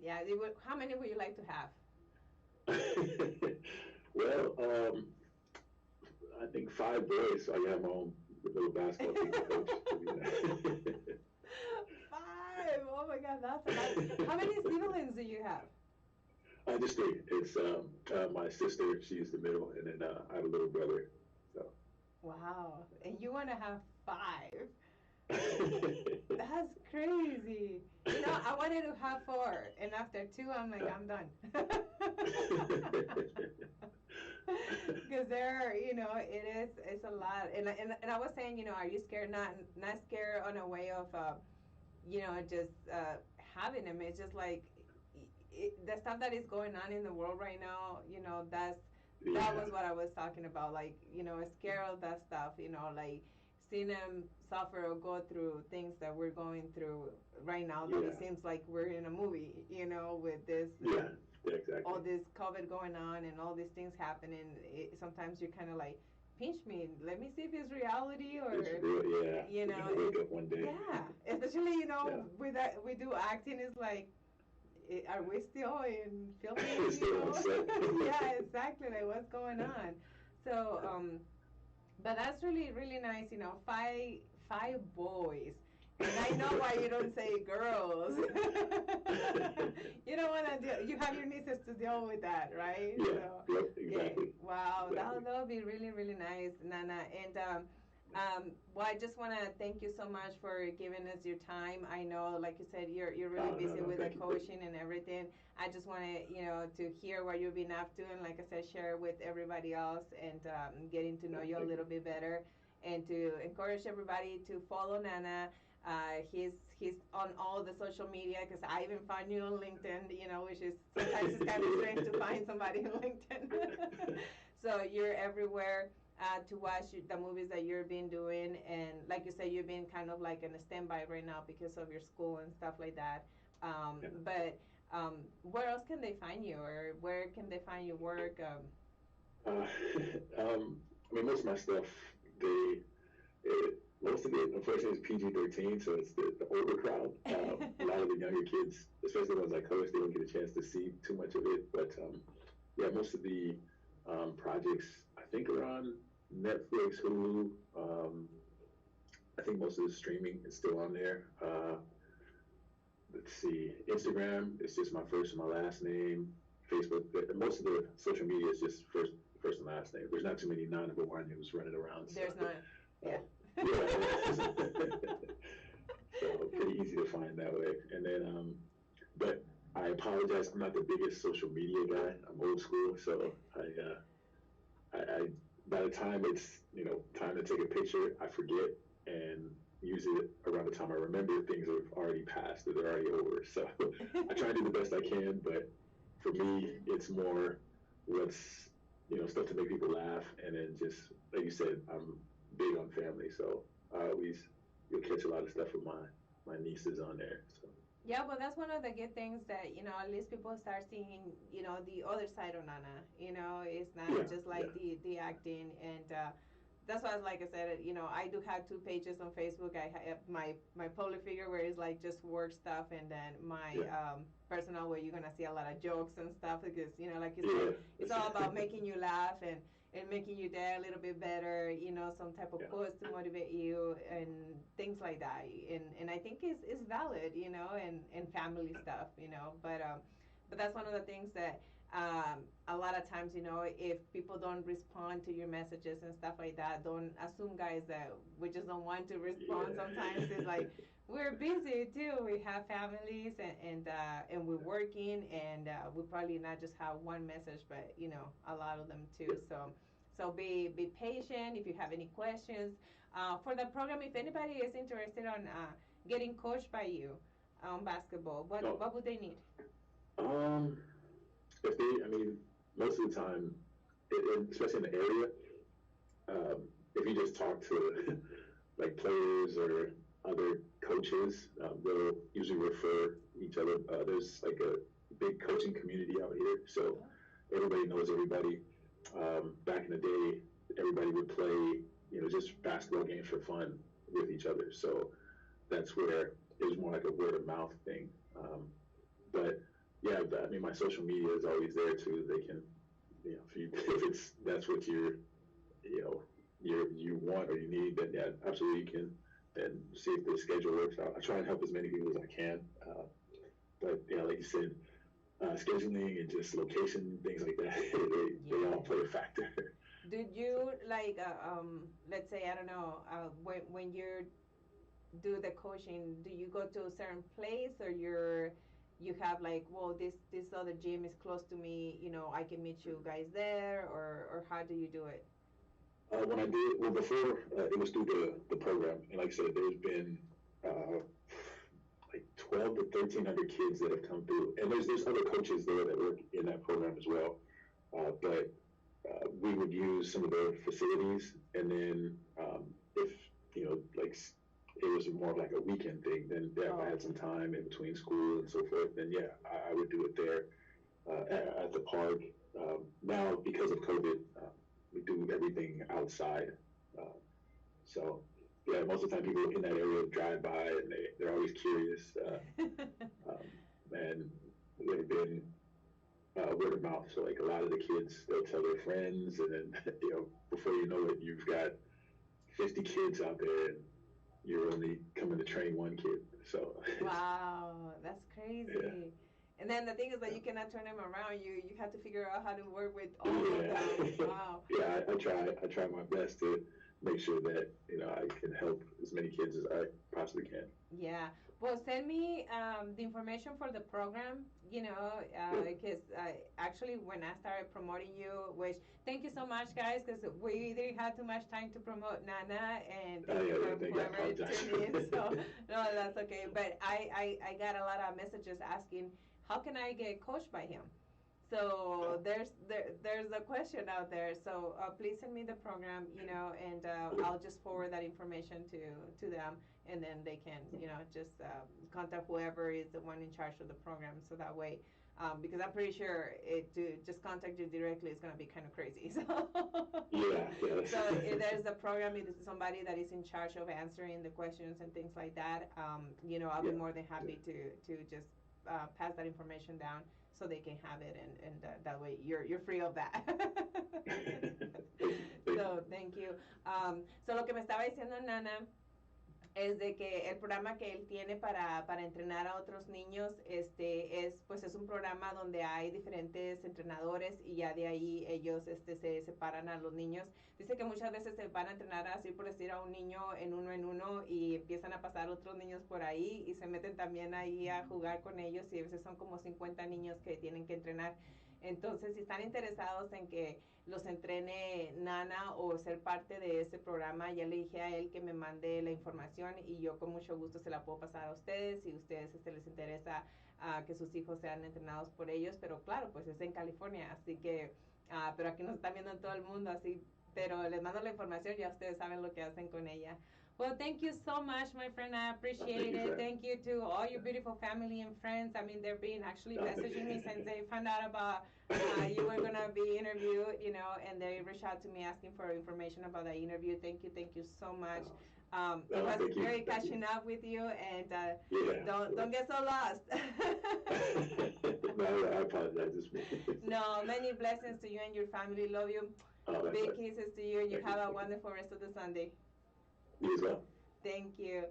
Yeah. How many would you like to have? Well, I think five boys, so I have my own little basketball team to coach. Five. Oh my God, that's a lot. How many siblings do you have? Just three. It's my sister, she's the middle, and then I have a little brother. So. Wow. And you want to have five? That's crazy. I wanted to have four, and after two, I'm like, I'm done. Because it's a lot, and I was saying, are you scared? Not scared on a way of, just having them. It's just like the stuff that is going on in the world right now. That Yeah, was what I was talking about. Like, scared of that stuff. Like seeing them suffer or go through things that we're going through right now. That yeah, it seems like we're in a movie. With this. yeah, yeah, exactly. All this COVID going on and all these things happening. Sometimes you're kind of like, pinch me, let me see if it's reality or, It's real, yeah. you You're know, gonna wake up one day. yeah. Especially, Yeah. with that we do acting. It's like, are we still in filming? Still on set. Yeah, exactly. Like what's going on? So, but that's really really nice. Five boys. And I know why you don't say girls. You don't want to deal. You have your nieces to deal with that, right? Yeah, So, yep, yeah. exactly. Wow, Exactly. that would be really really nice, Nana. And well, I just want to thank you so much for giving us your time. I know, like you said, you're really No, busy no, with the thank you. coaching and everything. I just want to hear what you've been up to, and like I said, share with everybody else, and getting to know No, you a thank you. little bit better, and to encourage everybody to follow Nana. He's on all the social media, because I even found you on LinkedIn. Which is sometimes it's kind of strange to find somebody on LinkedIn. So you're everywhere. To watch the movies that you've been doing, and like you said, you've been kind of like in a standby right now because of your school and stuff like that. Yeah. But where else can they find you, or where can they find your work? Uh, I mean, most of my stuff, most of it, unfortunately, is PG-13, so it's the older crowd. A lot of the younger kids, especially the ones I coach, they don't get a chance to see too much of it. But yeah, most of the projects, I think, are on Netflix, Hulu. I think most of the streaming is still on there. Let's see, Instagram, it's just my first and my last name. Facebook, most of the social media is just first and last name. There's not too many non-Hawaiians running around. So, There's not. Yeah. yeah. So pretty easy to find that way. And then, but I apologize. I'm not the biggest social media guy. I'm old school, so I by the time it's time to take a picture, I forget, and usually around the time I remember, things have already passed or they're already over. So I try to do the best I can, but for me, it's more what's stuff to make people laugh, and then just like you said, I'm big on family, so I always you'll catch a lot of stuff with my nieces on there. So Yeah, well, that's one of the good things that, at least people start seeing, the other side of Nana. It's not yeah, just yeah, like the acting. And that's why, like I said, I do have two pages on Facebook. I have my public figure, where it's like just work stuff, and then my yeah, personal, where you're going to see a lot of jokes and stuff, because, like you said, yeah. it's all about making you laugh. And and making your day a little bit better, some type of Yeah. quotes to motivate you and things like that. And I think is valid, and family stuff, but that's one of the things that a lot of times, if people don't respond to your messages and stuff like that, don't assume, guys, that we just don't want to respond. Yeah. Sometimes it's like we're busy too. We have families, and we're working, and we probably not just have one message, but a lot of them too. So be patient. If you have any questions for the program, if anybody is interested on getting coached by you on basketball, Oh, what would they need? um, if they, I mean, most of the time, especially in the area, if you just talk to like players or other coaches, they'll usually refer each other. There's like a big coaching community out here, so everybody knows everybody. Back in the day, everybody would play, just basketball games for fun with each other. So that's where it was more like a word of mouth thing. But yeah, I mean, my social media is always there too. They can, if it's that's what you know, you want or you need, then yeah, absolutely you can. And see if the schedule works out. I try and help as many people as I can. But yeah, like you said, scheduling and just location, things like that, they all play a factor. Did you like let's say, I don't know, when you do the coaching, do you go to a certain place, or you have like, well, this other gym is close to me, I can meet you guys there, or how do you do it? When I did, well, before it was through the program, and like I said, there's been uh, like 12 to 1,300 kids that have come through, and there's other coaches there that work in that program as well. But we would use some of their facilities, and then if like it was more like a weekend thing, then yeah, if I had some time in between school and so forth, then yeah, I would do it there at the park. Now because of COVID, we do everything outside. Uh, so yeah, most of the time people in that area drive by and they're always curious. And they've been word of mouth. So like a lot of the kids, they'll tell their friends, and then before you know it, you've got 50 kids out there, and you're only coming to train one kid. So wow, that's crazy. Yeah. And then the thing is that you cannot turn them around. You have to figure out how to work with all of them. Wow. Yeah, I try my best to make sure that I can help as many kids as I possibly can. Yeah. Well, send me the information for the program, because actually when I started promoting you, which thank you so much, guys, because we didn't have too much time to promote Nana, and thank you for whoever tuned in. So, no, that's okay. But I got a lot of messages asking, how can I get coached by him? So there's a question out there. So please send me the program, and I'll just forward that information to them, and then they can, just contact whoever is the one in charge of the program. So that way, because I'm pretty sure to just contact you directly is going to be kind of crazy. So Yeah. so if there's a program, it is somebody that is in charge of answering the questions and things like that. I'll be more than happy to just pass that information down so they can have it, and that way you're free of that. So thank you. So lo que me estaba diciendo Nana es de que el programa que él tiene para entrenar a otros niños, es un programa donde hay diferentes entrenadores, y ya de ahí ellos se separan a los niños. Dice que muchas veces se van a entrenar, así por decir, a un niño en uno, y empiezan a pasar otros niños por ahí y se meten también ahí a jugar con ellos, y a veces son como 50 niños que tienen que entrenar. Entonces, si están interesados en que los entrene Nana o ser parte de ese programa, ya le dije a él que me mande la información, y yo con mucho gusto se la puedo pasar a ustedes si a ustedes les interesa que sus hijos sean entrenados por ellos. Pero claro, pues es en California, así que, pero aquí nos están viendo en todo el mundo, así, pero les mando la información, ya ustedes saben lo que hacen con ella. Well, thank you so much, my friend. I appreciate it. Thank you to all your beautiful family and friends. I mean, they've been actually messaging me since they found out about you were going to be interviewed, and they reached out to me asking for information about the interview. Thank you so much. It was very catching up with you, and don't get so lost. No, I apologize. No, many blessings to you and your family. Love you. Oh, that's Big nice. kisses to you, and you Thank you. have a Thank you. wonderful rest of the Sunday. You as well. Thank you.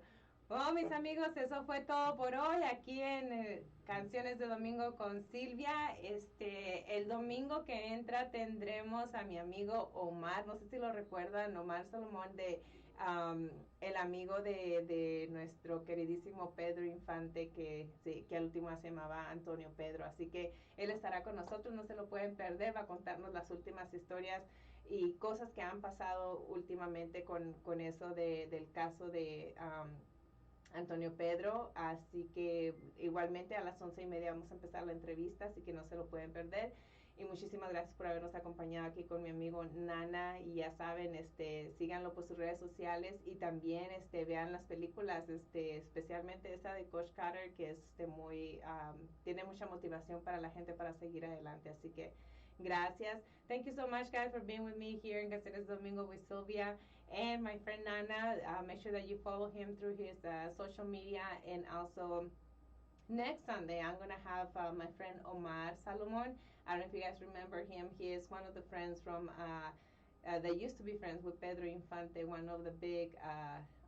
Bueno, mis amigos, eso fue todo por hoy aquí en Canciones de Domingo con Silvia. El domingo que entra tendremos a mi amigo Omar, no sé si lo recuerdan, Omar Salomón, el amigo de nuestro queridísimo Pedro Infante, que, sí, que al último se llamaba Antonio Pedro. Así que él estará con nosotros, no se lo pueden perder, va a contarnos las últimas historias y cosas que han pasado últimamente con eso del caso de Antonio Pedro, así que igualmente a las 11:30 vamos a empezar la entrevista, así que no se lo pueden perder. Y muchísimas gracias por habernos acompañado aquí con mi amigo Nana. Y ya saben, síganlo por sus redes sociales y también vean las películas, especialmente esa de Coach Carter, que es tiene mucha motivación para la gente para seguir adelante. Así que gracias. Thank you so much, guys, for being with me here in Canciones Domingo with Sylvia and my friend Nana. Make sure that you follow him through his social media. And also, next Sunday, I'm going to have my friend Omar Salomon. I don't know if you guys remember him. He is one of the friends from, they used to be friends with Pedro Infante, one of the big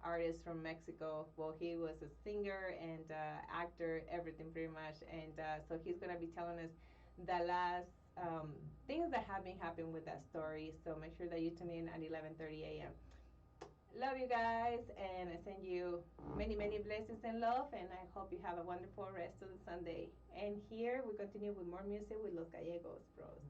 artists from Mexico. Well, he was a singer and actor, everything pretty much. And so he's going to be telling us the last things that have been happening with that story. So make sure that you tune in at 11:30 a.m. Love you guys, and I send you many, many blessings and love, and I hope you have a wonderful rest of the Sunday. And here we continue with more music with Los Gallegos Bros.